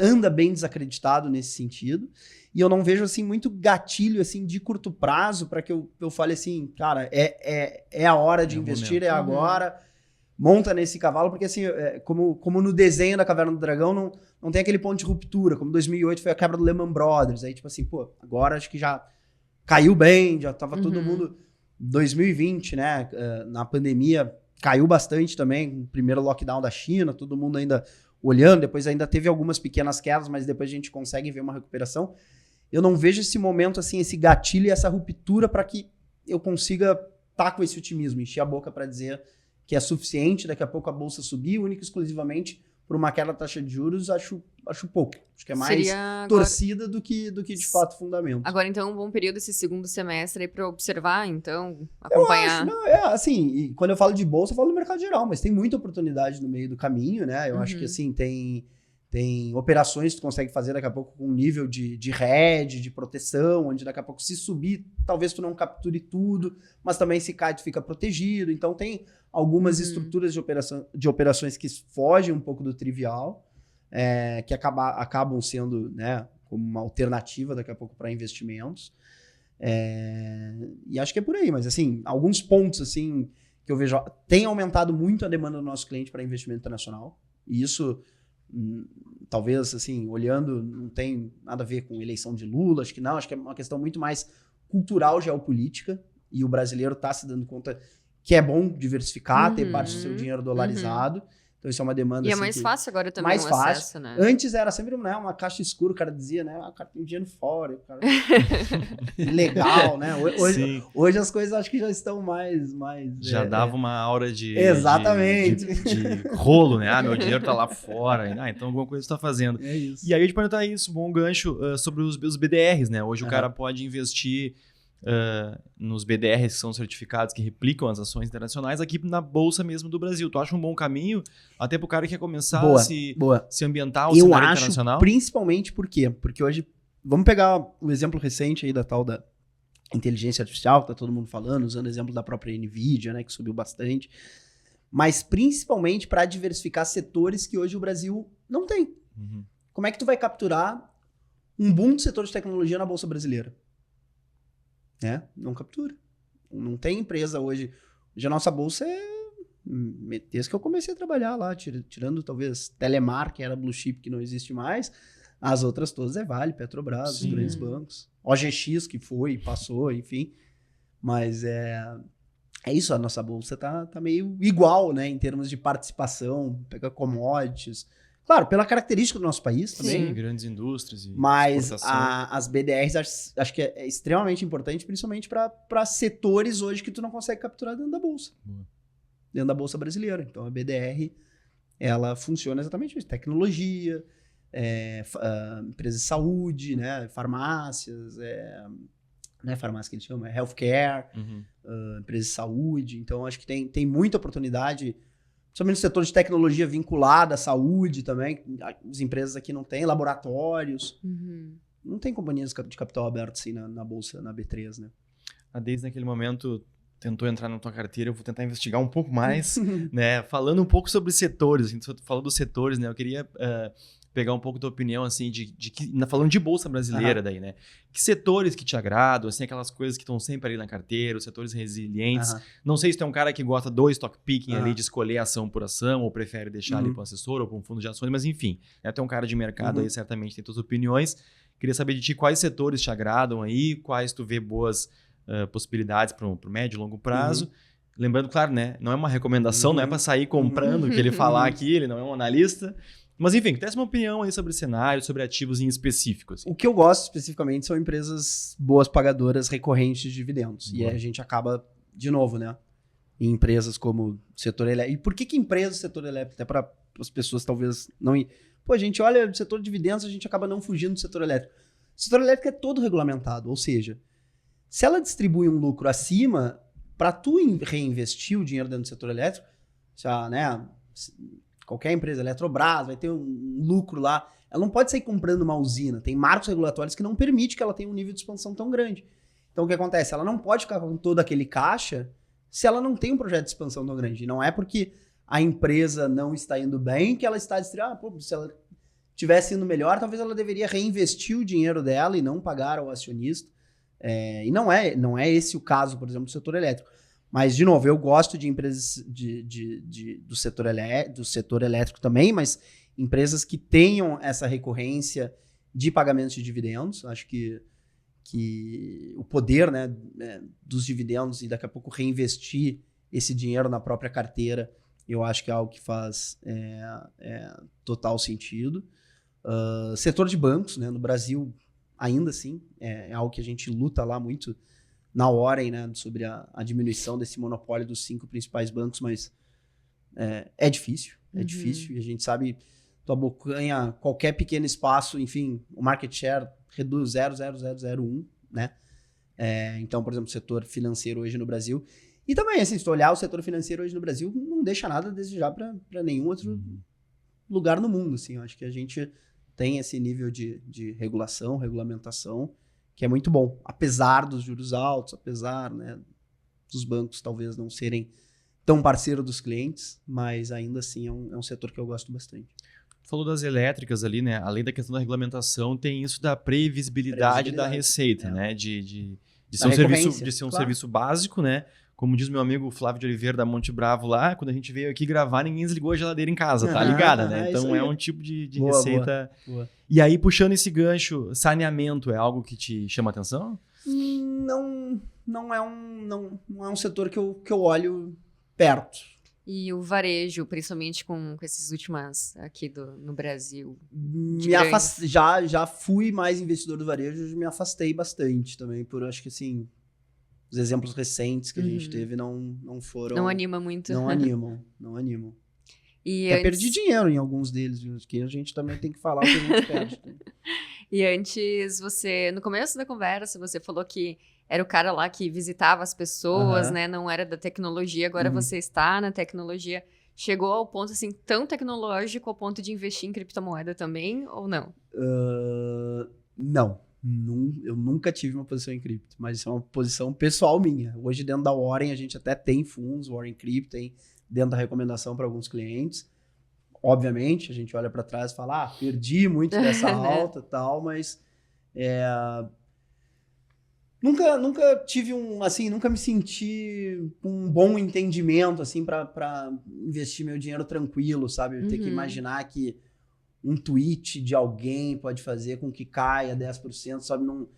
S3: anda bem desacreditado nesse sentido. E eu não vejo assim muito gatilho assim de curto prazo para que eu fale assim, cara, é a hora de investir, momento. É agora, monta nesse cavalo, porque assim, como no desenho da Caverna do Dragão, não tem aquele ponto de ruptura, como 2008 foi a quebra do Lehman Brothers. Aí, tipo assim, pô, agora acho que já caiu bem, já tava todo mundo... 2020, né, na pandemia, caiu bastante também, o primeiro lockdown da China, todo mundo ainda olhando, depois ainda teve algumas pequenas quedas, mas depois a gente consegue ver uma recuperação. Eu não vejo esse momento, assim, esse gatilho e essa ruptura para que eu consiga tá com esse otimismo, encher a boca para dizer que é suficiente daqui a pouco a bolsa subir, única e exclusivamente por uma queda da taxa de juros, acho pouco. Acho que é mais torcida do que de fato fundamento.
S2: Agora, então, um bom período esse segundo semestre aí para observar, então, acompanhar.
S3: Eu acho, assim, e quando eu falo de bolsa, eu falo do mercado geral, mas tem muita oportunidade no meio do caminho, né? Eu acho que, assim, tem operações que tu consegue fazer daqui a pouco com um nível de hedge, de proteção, onde daqui a pouco se subir, talvez tu não capture tudo, mas também se cai, tu fica protegido. Então tem algumas estruturas de operações que fogem um pouco do trivial, que acabam sendo, né, como uma alternativa daqui a pouco para investimentos. E acho que é por aí, mas assim, alguns pontos assim que eu vejo, tem aumentado muito a demanda do nosso cliente para investimento internacional, e isso talvez, assim, olhando, não tem nada a ver com eleição de Lula, acho que não, acho que é uma questão muito mais cultural, geopolítica, e o brasileiro está se dando conta que é bom diversificar, ter parte do seu dinheiro dolarizado. Então isso é uma demanda...
S2: E é mais fácil agora também
S3: mais
S2: o
S3: fácil.
S2: acesso, né?
S3: Antes era sempre, né, uma caixa escura, o cara dizia, né, o cara tem dinheiro fora, o cara... legal, né? Hoje as coisas acho que já estão mais
S1: já dava uma aura de...
S3: Exatamente.
S1: De rolo, né? Meu dinheiro tá lá fora. Então alguma coisa você tá fazendo.
S3: É isso.
S1: E aí a gente perguntar isso, bom gancho sobre os BDRs, né? Hoje o cara pode investir nos BDRs que são certificados, que replicam as ações internacionais aqui na Bolsa mesmo do Brasil. Tu acha um bom caminho até pro cara que quer começar a se ambientar ao cenário internacional?
S3: Principalmente por quê? Porque hoje, vamos pegar o exemplo recente aí da tal da inteligência artificial, que tá todo mundo falando, usando o exemplo da própria NVIDIA, né, que subiu bastante, mas principalmente para diversificar setores que hoje o Brasil não tem. Como é que tu vai capturar um boom do setor de tecnologia na Bolsa Brasileira? Não captura. Não tem empresa hoje. Hoje a nossa bolsa desde que eu comecei a trabalhar lá, tirando talvez Telemar, que era Blue Chip, que não existe mais, as outras todas Vale, Petrobras, os grandes bancos. OGX, que foi, passou, enfim. Mas é isso, a nossa bolsa tá meio igual, né, em termos de participação, pega commodities. Claro, pela característica do nosso país também.
S1: Sim, grandes indústrias.
S3: Mas as BDRs acho que é extremamente importante, principalmente para setores hoje que tu não consegue capturar dentro da Bolsa. Dentro da Bolsa brasileira. Então a BDR, ela funciona exatamente isso. Tecnologia, empresas de saúde, né, farmácias, não é farmácia que eles chamam, é healthcare, empresas de saúde. Então acho que tem muita oportunidade, principalmente no setor de tecnologia vinculada à saúde também. As empresas aqui não têm, laboratórios. Não tem companhias de capital aberto assim na Bolsa, na B3, né?
S1: A Deise, naquele momento, tentou entrar na tua carteira. Eu vou tentar investigar um pouco mais, né? Falando um pouco sobre setores. A gente falou dos setores, né? Eu queria pegar um pouco da tua opinião, assim, falando de Bolsa Brasileira daí, né? Que setores que te agradam, assim, aquelas coisas que estão sempre ali na carteira, os setores resilientes. Não sei se tu é um cara que gosta do stock picking ali, de escolher ação por ação, ou prefere deixar ali para um assessor ou para um fundo de ações, mas enfim, né? Tu é um cara de mercado aí, certamente tem tuas opiniões. Queria saber de ti quais setores te agradam aí, quais tu vê boas possibilidades para o médio e longo prazo. Lembrando, claro, né? Não é uma recomendação, não é para sair comprando o que ele falar aqui, ele não é um analista. Mas enfim, tem uma opinião aí sobre cenário, sobre ativos em específico. Assim.
S3: O que eu gosto especificamente são empresas boas pagadoras recorrentes de dividendos. E aí a gente acaba, de novo, né? Em empresas como o setor elétrico. E por que empresa do setor elétrico? Até para as pessoas talvez não... Pô, a gente olha o setor de dividendos, a gente acaba não fugindo do setor elétrico. O setor elétrico é todo regulamentado, ou seja, se ela distribui um lucro acima, para tu reinvestir o dinheiro dentro do setor elétrico, né? Qualquer empresa, Eletrobras, vai ter um lucro lá. Ela não pode sair comprando uma usina. Tem marcos regulatórios que não permitem que ela tenha um nível de expansão tão grande. Então, o que acontece? Ela não pode ficar com todo aquele caixa se ela não tem um projeto de expansão tão grande. E não é porque a empresa não está indo bem que ela está distribuindo. Se ela estivesse indo melhor, talvez ela deveria reinvestir o dinheiro dela e não pagar ao acionista. E não é esse o caso, por exemplo, do setor elétrico. Mas, de novo, eu gosto de empresas do setor elétrico também, mas empresas que tenham essa recorrência de pagamentos de dividendos. Acho que o poder, né, dos dividendos e daqui a pouco reinvestir esse dinheiro na própria carteira, eu acho que é algo que faz total sentido. Setor de bancos, né, no Brasil, ainda assim, é algo que a gente luta lá muito na Warren, né, sobre a diminuição desse monopólio dos 5 principais bancos, mas é difícil, difícil, e a gente sabe, tu abocanha qualquer pequeno espaço, enfim, o market share reduz 0,0001, né? Então, por exemplo, o setor financeiro hoje no Brasil, e também, assim, se tu olhar o setor financeiro hoje no Brasil, não deixa nada a desejar para nenhum outro lugar no mundo, assim, eu acho que a gente tem esse nível de regulação, regulamentação, que é muito bom, apesar dos juros altos, apesar, né, dos bancos talvez não serem tão parceiro dos clientes, mas ainda assim é um setor que eu gosto bastante.
S1: Tu falou das elétricas ali, né? Além da questão da regulamentação, tem isso da previsibilidade da receita, né? De ser um serviço básico, né? Como diz meu amigo Flávio de Oliveira da Monte Bravo lá, quando a gente veio aqui gravar, ninguém desligou a geladeira em casa, tá ligada, né? Então é um tipo de receita. Boa. E aí, puxando esse gancho, saneamento é algo que te chama a atenção?
S3: Não é um setor que eu olho perto.
S2: E o varejo, principalmente com essas últimas aqui no Brasil?
S3: Já fui mais investidor do varejo, me afastei bastante também, por acho que assim, os exemplos recentes que a gente teve não foram...
S2: Não anima muito.
S3: Não animam. Perdi dinheiro em alguns deles, viu? Que a gente também tem que falar o que a gente perde.
S2: E antes, no começo da conversa, você falou que era o cara lá que visitava as pessoas, né? Não era da tecnologia, agora você está na tecnologia. Chegou ao ponto, assim, tão tecnológico ao ponto de investir em criptomoeda também, ou não?
S3: Não. Eu nunca tive uma posição em cripto, mas isso é uma posição pessoal minha. Hoje, dentro da Warren, a gente até tem fundos, Warren Crypto, tem dentro da recomendação para alguns clientes. Obviamente, a gente olha para trás e fala, perdi muito dessa alta e tal, mas nunca tive nunca me senti com um bom entendimento, assim, para investir meu dinheiro tranquilo, sabe? Eu ter que imaginar que um tweet de alguém pode fazer com que caia 10%, sabe? Não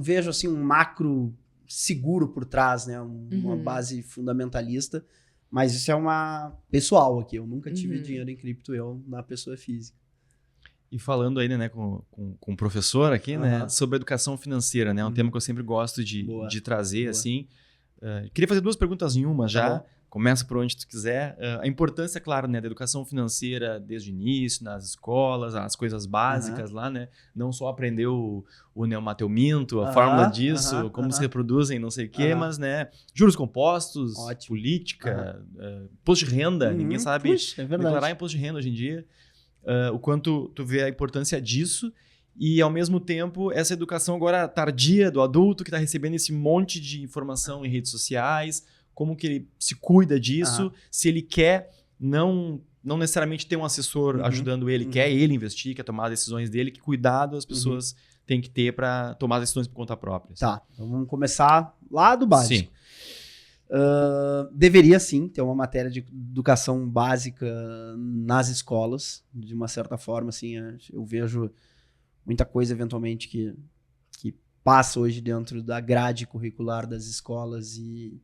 S3: vejo, assim, um macro seguro por trás, né? Uma base fundamentalista, mas isso é uma pessoal aqui. Eu nunca tive dinheiro em cripto, na pessoa física.
S1: E falando ainda, né, com o professor aqui, né, sobre educação financeira, né? Um tema que eu sempre gosto de trazer, assim. Queria fazer 2 perguntas em uma já. Começa por onde tu quiser. A importância, claro, né, da educação financeira desde o início, nas escolas, as coisas básicas lá, né? Não só aprender o neomateuminto, a fórmula disso, como se reproduzem, não sei o quê, mas, né, juros compostos, política, imposto de renda, ninguém sabe declarar imposto de renda hoje em dia. O quanto tu vê a importância disso e, ao mesmo tempo, essa educação agora tardia do adulto que está recebendo esse monte de informação em redes sociais, como que ele se cuida disso, se ele quer não necessariamente ter um assessor ajudando ele, quer ele investir, quer tomar as decisões dele, que cuidado as pessoas têm que ter para tomar as decisões por conta própria.
S3: Tá, então vamos começar lá do básico. Sim. Deveria sim ter uma matéria de educação básica nas escolas, de uma certa forma, assim, eu vejo muita coisa eventualmente que passa hoje dentro da grade curricular das escolas e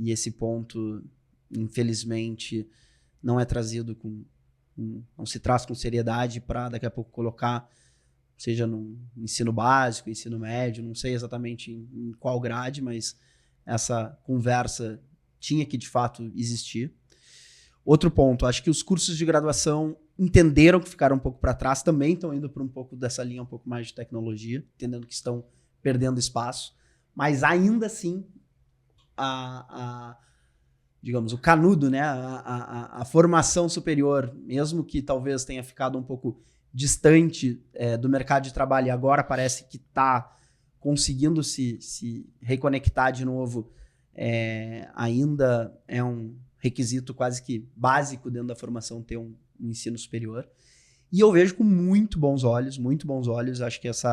S3: esse ponto, infelizmente, não é trazido não se traz com seriedade para daqui a pouco colocar, seja no ensino básico, ensino médio, não sei exatamente em qual grade, mas essa conversa tinha que, de fato, existir. Outro ponto, acho que os cursos de graduação entenderam que ficaram um pouco para trás, também estão indo para um pouco dessa linha, um pouco mais de tecnologia, entendendo que estão perdendo espaço, mas ainda assim, digamos, o canudo, né? A formação superior, mesmo que talvez tenha ficado um pouco distante do mercado de trabalho e agora parece que está conseguindo se reconectar de novo, ainda é um requisito quase que básico dentro da formação ter um ensino superior. E eu vejo com muito bons olhos, acho que esse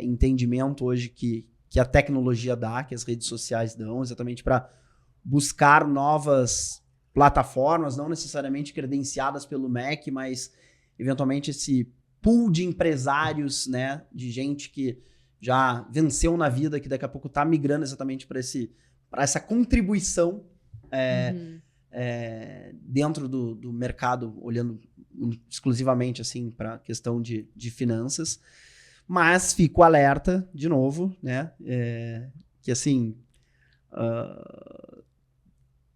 S3: entendimento hoje que a tecnologia dá, que as redes sociais dão, exatamente para buscar novas plataformas, não necessariamente credenciadas pelo MEC, mas eventualmente esse pool de empresários, né, de gente que já venceu na vida, que daqui a pouco está migrando exatamente para essa contribuição dentro do mercado, olhando exclusivamente assim, para a questão de finanças. Mas fico alerta, de novo, né? Que assim,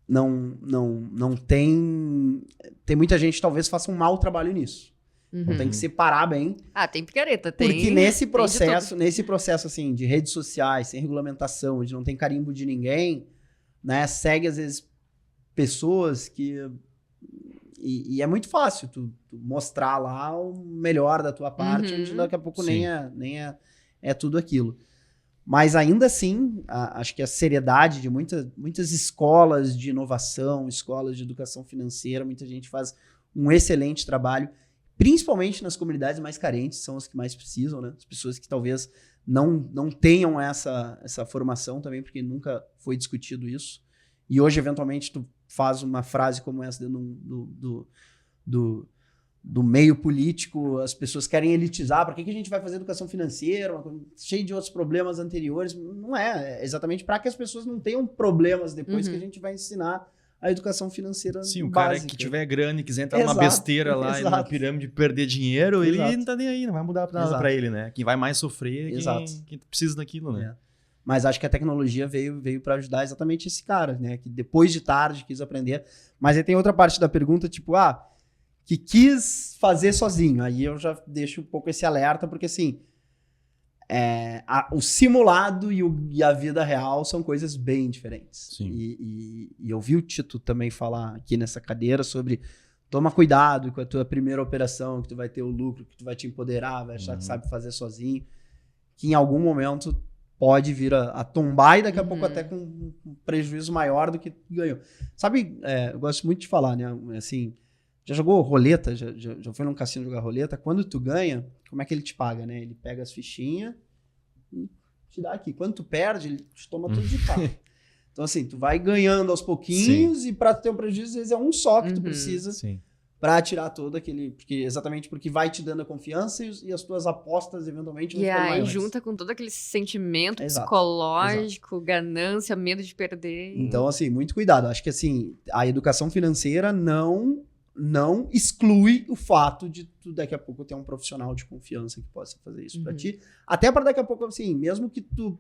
S3: não tem... Tem muita gente que talvez faça um mau trabalho nisso. Então tem que separar bem.
S2: Tem picareta, tem.
S3: Porque nesse processo assim, de redes sociais, sem regulamentação, onde não tem carimbo de ninguém, né? Segue às vezes pessoas que... E é muito fácil tu mostrar lá o melhor da tua parte, onde daqui a pouco nem é tudo aquilo. Mas ainda assim, acho que a seriedade de muitas escolas de inovação, escolas de educação financeira, muita gente faz um excelente trabalho, principalmente nas comunidades mais carentes, são as que mais precisam, né? As pessoas que talvez não tenham essa formação também, porque nunca foi discutido isso. E hoje, eventualmente, tu faz uma frase como essa dentro do meio político, as pessoas querem elitizar, para que a gente vai fazer educação financeira, cheio de outros problemas anteriores? Não é exatamente para que as pessoas não tenham problemas depois que a gente vai ensinar a educação financeira básica.
S1: Sim, o cara que tiver grana e quiser entrar numa besteira lá e numa pirâmide perder dinheiro, ele não tá nem aí, não vai mudar nada para ele, né? Quem vai mais sofrer é quem precisa daquilo, né?
S3: Mas acho que a tecnologia veio para ajudar exatamente esse cara, né? Que depois de tarde quis aprender. Mas aí tem outra parte da pergunta, tipo, que quis fazer sozinho. Aí eu já deixo um pouco esse alerta, porque assim, o simulado e a vida real são coisas bem diferentes.
S1: Sim.
S3: E eu vi o Tito também falar aqui nessa cadeira sobre toma cuidado com a tua primeira operação, que tu vai ter o lucro, que tu vai te empoderar, vai achar que sabe fazer sozinho, que em algum momento pode vir a tombar e daqui a pouco até com um prejuízo maior do que ganhou. Sabe, eu gosto muito de falar, né? Assim, já jogou roleta? Já foi num cassino jogar roleta? Quando tu ganha, como é que ele te paga, né? Ele pega as fichinhas e te dá aqui. Quando tu perde, ele te toma tudo de cá. Então, assim, tu vai ganhando aos pouquinhos e pra tu ter um prejuízo, às vezes é um só que tu precisa pra tirar todo aquele... Exatamente porque vai te dando a confiança e as tuas apostas, eventualmente, vão ficando maiores.
S2: E aí junta com todo aquele sentimento psicológico, ganância, medo de perder.
S3: Então, assim, muito cuidado. Acho que, assim, a educação financeira não exclui o fato de tu, daqui a pouco, ter um profissional de confiança que possa fazer isso pra ti. Até para daqui a pouco, assim, mesmo que tu...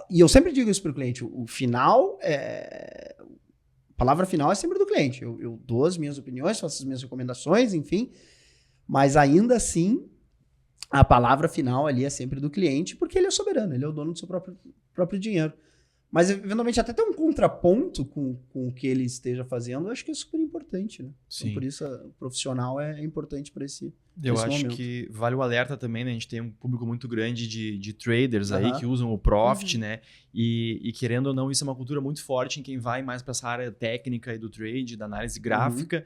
S3: E eu sempre digo isso pro cliente, o final a palavra final é sempre do cliente. Eu dou as minhas opiniões, faço as minhas recomendações, enfim, mas ainda assim, a palavra final ali é sempre do cliente, porque ele é soberano, ele é o dono do seu próprio dinheiro. Mas, eventualmente, até ter um contraponto com o que ele esteja fazendo, eu acho que é super importante, né?
S1: Sim.
S3: Então, por isso, o profissional é importante para esse
S1: Eu acho
S3: momento.
S1: que vale o alerta também, né? A gente tem um público muito grande de traders aí que usam o Profit, né? E querendo ou não, isso é uma cultura muito forte em quem vai mais para essa área técnica e do trade, da análise gráfica,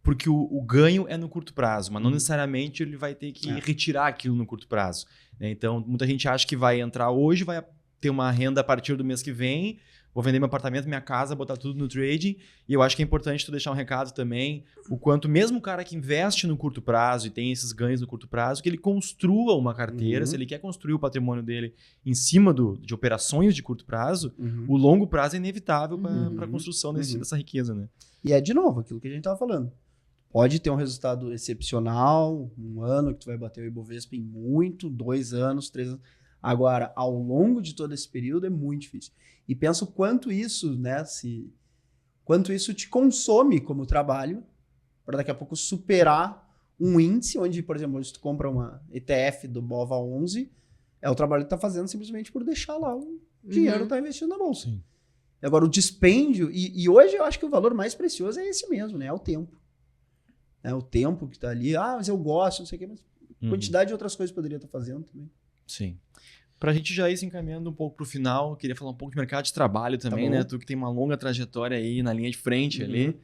S1: porque o ganho é no curto prazo, mas não necessariamente ele vai ter que retirar aquilo no curto prazo, né? Então, muita gente acha que vai entrar hoje, vai ter uma renda a partir do mês que vem, vou vender meu apartamento, minha casa, botar tudo no trading. E eu acho que é importante tu deixar um recado também, o quanto mesmo o cara que investe no curto prazo e tem esses ganhos no curto prazo, que ele construa uma carteira, se ele quer construir o patrimônio dele em cima de operações de curto prazo, o longo prazo é inevitável para a construção dessa riqueza, né?
S3: E é, de novo, aquilo que a gente estava falando. Pode ter um resultado excepcional, um ano que tu vai bater o Ibovespa em muito, 2 anos, 3 anos. Agora, ao longo de todo esse período, é muito difícil. E penso quanto isso, né, quanto isso te consome como trabalho, para daqui a pouco superar um índice, onde, por exemplo, se tu compra uma ETF do BOVA11, é o trabalho que tu tá fazendo simplesmente por deixar lá o dinheiro tá investido na bolsa.
S1: Sim.
S3: Agora, o dispêndio, e hoje eu acho que o valor mais precioso é esse mesmo, né? É o tempo. É o tempo que tá ali, mas eu gosto, não sei o quê, mas quantidade de outras coisas poderia estar fazendo também.
S1: Sim. Para a gente já ir se encaminhando um pouco para o final, eu queria falar um pouco de mercado de trabalho também, né? Tu que tem uma longa trajetória aí na linha de frente ali.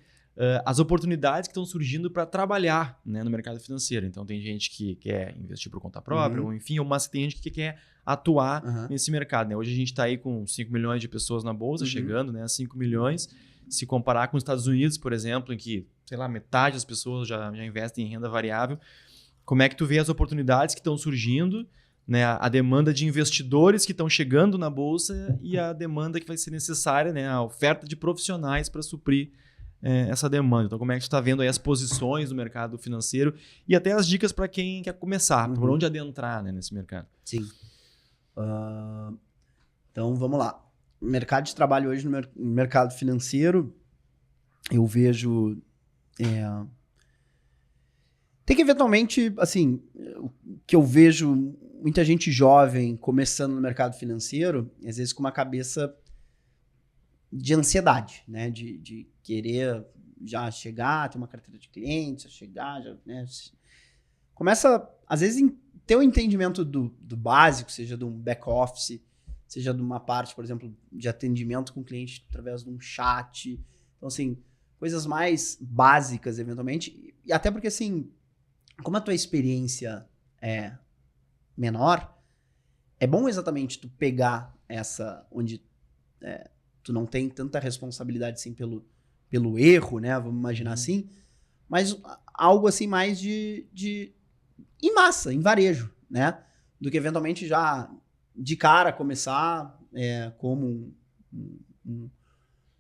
S1: As oportunidades que estão surgindo para trabalhar, né, no mercado financeiro. Então, tem gente que quer investir por conta própria, ou enfim, mas tem gente que quer atuar nesse mercado, né? Hoje a gente está aí com 5 milhões de pessoas na bolsa, chegando, né, a 5 milhões. Se comparar com os Estados Unidos, por exemplo, em que, sei lá, metade das pessoas já investem em renda variável, como é que tu vê as oportunidades que estão surgindo, né, a demanda de investidores que estão chegando na bolsa e a demanda que vai ser necessária, né, a oferta de profissionais para suprir essa demanda. Então, como é que tu está vendo aí as posições do mercado financeiro e até as dicas para quem quer começar, por onde adentrar, né, nesse mercado?
S3: Sim. Então, vamos lá. Mercado de trabalho hoje no mercado financeiro, eu vejo... Tem que eventualmente, assim, o que eu vejo muita gente jovem começando no mercado financeiro, às vezes com uma cabeça de ansiedade, né? De querer já chegar, ter uma carteira de clientes, já chegar, já, né? Começa, às vezes, ter um entendimento do básico, seja de um back-office, seja de uma parte, por exemplo, de atendimento com o cliente através de um chat. Então, assim, coisas mais básicas, eventualmente. E até porque, assim, como a tua experiência é menor, é bom exatamente tu pegar essa, onde tu não tem tanta responsabilidade, assim, pelo erro, né? Vamos imaginar assim. Mas algo, assim, mais em massa, em varejo, né? Do que, eventualmente, já de cara começar como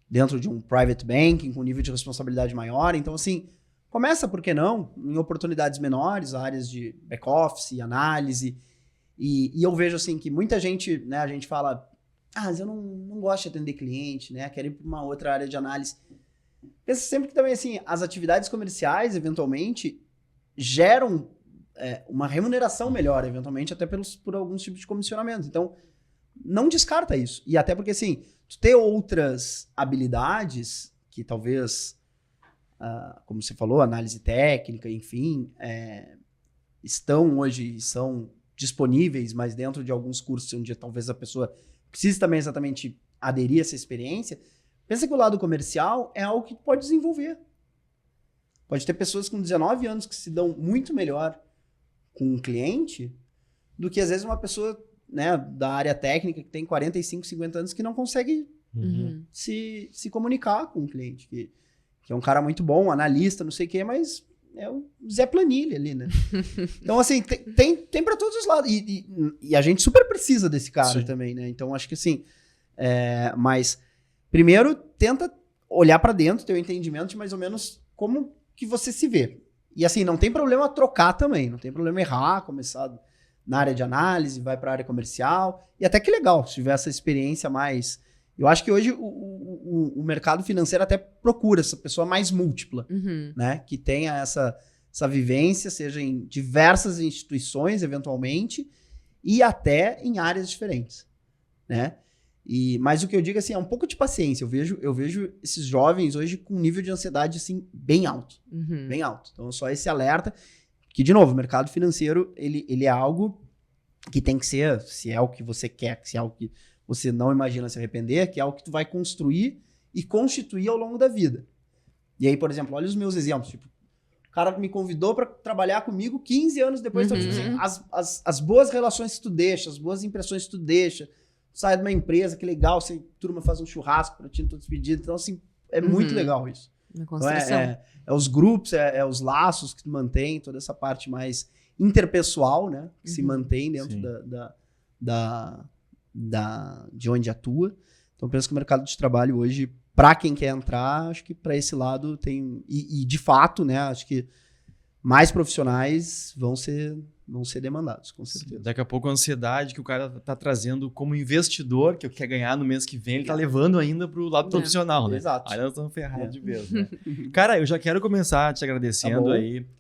S3: dentro de um private banking, com nível de responsabilidade maior. Então, assim, começa, por que não, em oportunidades menores, áreas de back-office, análise. E eu vejo, assim, que muita gente, né, a gente fala, mas eu não gosto de atender cliente, né, quero ir para uma outra área de análise. Pensa sempre que também, assim, as atividades comerciais, eventualmente, geram uma remuneração melhor, eventualmente, até por alguns tipos de comissionamento. Então, não descarta isso. E até porque, assim, tu ter outras habilidades que talvez, como você falou, análise técnica, enfim, estão hoje, são disponíveis, mas dentro de alguns cursos onde talvez a pessoa precise também exatamente aderir a essa experiência, pensa que o lado comercial é algo que tu pode desenvolver. Pode ter pessoas com 19 anos que se dão muito melhor com um cliente do que, às vezes, uma pessoa, né, da área técnica que tem 45, 50 anos que não consegue se comunicar com o cliente, que é um cara muito bom, analista, não sei o quê, mas é o Zé Planilha ali, né? Então, assim, tem para todos os lados. E a gente super precisa desse cara também, né? Então, acho que, assim, mas primeiro, tenta olhar para dentro, ter o entendimento de mais ou menos como que você se vê. E, assim, não tem problema trocar também, não tem problema errar, começar na área de análise, vai para a área comercial, e até que legal, se tiver essa experiência mais... Eu acho que hoje o mercado financeiro até procura essa pessoa mais múltipla, né? Que tenha essa vivência, seja em diversas instituições, eventualmente, e até em áreas diferentes, né? Mas o que eu digo, assim, é um pouco de paciência. Eu vejo esses jovens hoje com um nível de ansiedade, assim, bem alto. Bem alto. Então, só esse alerta que, de novo, o mercado financeiro, ele é algo que tem que ser, se é o que você quer, se é algo que você não imagina se arrepender, que é algo que tu vai construir e constituir ao longo da vida. E aí, por exemplo, olha os meus exemplos. Tipo, o cara me convidou para trabalhar comigo 15 anos depois. Então, tipo assim, as boas relações que tu deixa, as boas impressões que tu deixa, sai de uma empresa, que legal, você, turma faz um churrasco para ti, todos pedidos. Então, assim, é muito legal isso.
S2: Na construção.
S3: Então, é os grupos, é os laços que tu mantém, toda essa parte mais interpessoal, né? Que se mantém dentro de onde atua. Então, penso que o mercado de trabalho hoje, para quem quer entrar, acho que para esse lado tem... E de fato, né? Acho que mais profissionais vão ser demandados, com certeza.
S1: Sim. Daqui a pouco a ansiedade que o cara tá trazendo como investidor, que quer ganhar no mês que vem, ele tá levando ainda pro lado profissional, né?
S3: Exato.
S1: Aí nós estamos ferrados de vez, né? Cara, eu já quero começar te agradecendo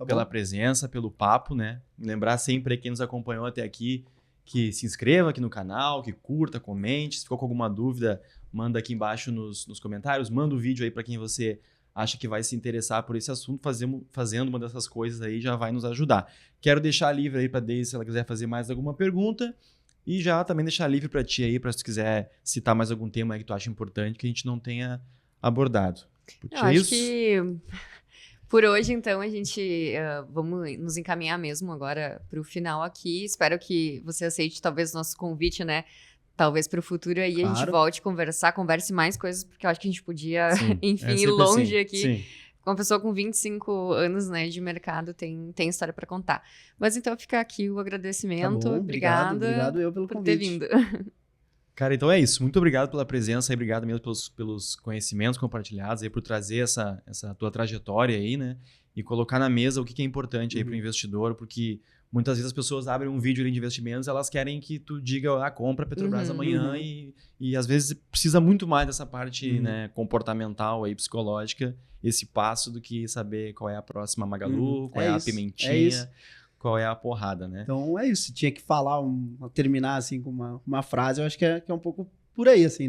S1: pela presença, pelo papo, né? Lembrar sempre quem nos acompanhou até aqui, que se inscreva aqui no canal, que curta, comente. Se ficou com alguma dúvida, manda aqui embaixo nos comentários, manda o vídeo aí para quem você acha que vai se interessar por esse assunto, fazendo uma dessas coisas aí já vai nos ajudar. Quero deixar livre aí para Deise, se ela quiser fazer mais alguma pergunta, e já também deixar livre para ti aí, para se tu quiser citar mais algum tema aí que tu acha importante que a gente não tenha abordado.
S2: Eu acho que por hoje, então, a gente vamos nos encaminhar mesmo agora para o final aqui. Espero que você aceite talvez nosso convite, né? Talvez para o futuro aí a gente volte a converse mais coisas, porque eu acho que a gente podia, enfim, ir longe aqui. Sim. Uma pessoa com 25 anos, né, de mercado tem história para contar. Mas então fica aqui o agradecimento.
S3: Tá bom, obrigado eu pelo
S2: por
S3: convite.
S2: ter vindo.
S1: Cara, então é isso. Muito obrigado pela presença e obrigado mesmo pelos conhecimentos compartilhados aí, por trazer essa tua trajetória aí, né? E colocar na mesa o que é importante aí para o investidor, porque muitas vezes as pessoas abrem um vídeo ali de investimentos, elas querem que tu diga, compra Petrobras amanhã e às vezes precisa muito mais dessa parte né, comportamental aí, psicológica, esse passo do que saber qual é a próxima Magalu, qual é a pimentinha, qual é a porrada, né?
S3: Então é isso, tinha que falar, terminar assim com uma frase, eu acho que é um pouco por aí, assim,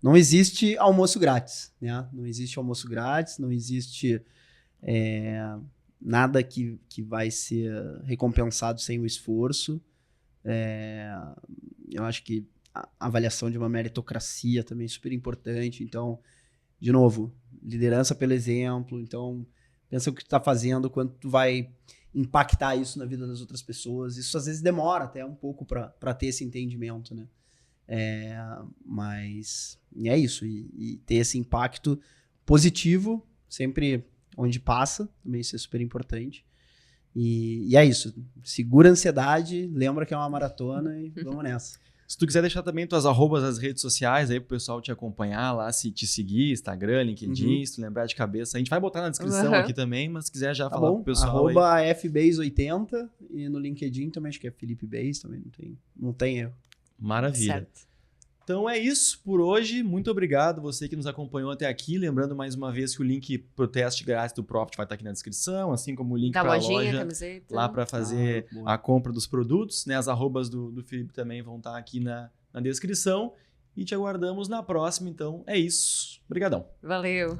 S3: não existe almoço grátis, né? Não existe almoço grátis, não existe nada que vai ser recompensado sem o esforço. Eu acho que a avaliação de uma meritocracia também é super importante, então, de novo, liderança pelo exemplo, então pensa o que tu tá fazendo, quanto tu vai impactar isso na vida das outras pessoas. Isso às vezes demora até um pouco para ter esse entendimento, né? Mas é isso, e ter esse impacto positivo sempre onde passa, também isso é super importante. E é isso, segura a ansiedade, lembra que é uma maratona e vamos nessa.
S1: Se tu quiser deixar também tuas arrobas nas redes sociais aí pro pessoal te acompanhar lá, se te seguir, Instagram, LinkedIn, se tu lembrar de cabeça. A gente vai botar na descrição aqui também, mas se quiser já falar pro pessoal
S3: aí. @fbase80 e no LinkedIn também, acho que é Felipe Base, também não tem erro.
S1: Maravilha.
S2: Certo.
S1: Então é isso por hoje. Muito obrigado você que nos acompanhou até aqui. Lembrando mais uma vez que o link pro teste grátis do Profit vai estar aqui na descrição, assim como o link para a loja
S2: camiseta.
S1: lá para fazer a compra dos produtos. Né? As arrobas do Felipe também vão estar aqui na descrição. E te aguardamos na próxima. Então é isso. Obrigadão.
S2: Valeu.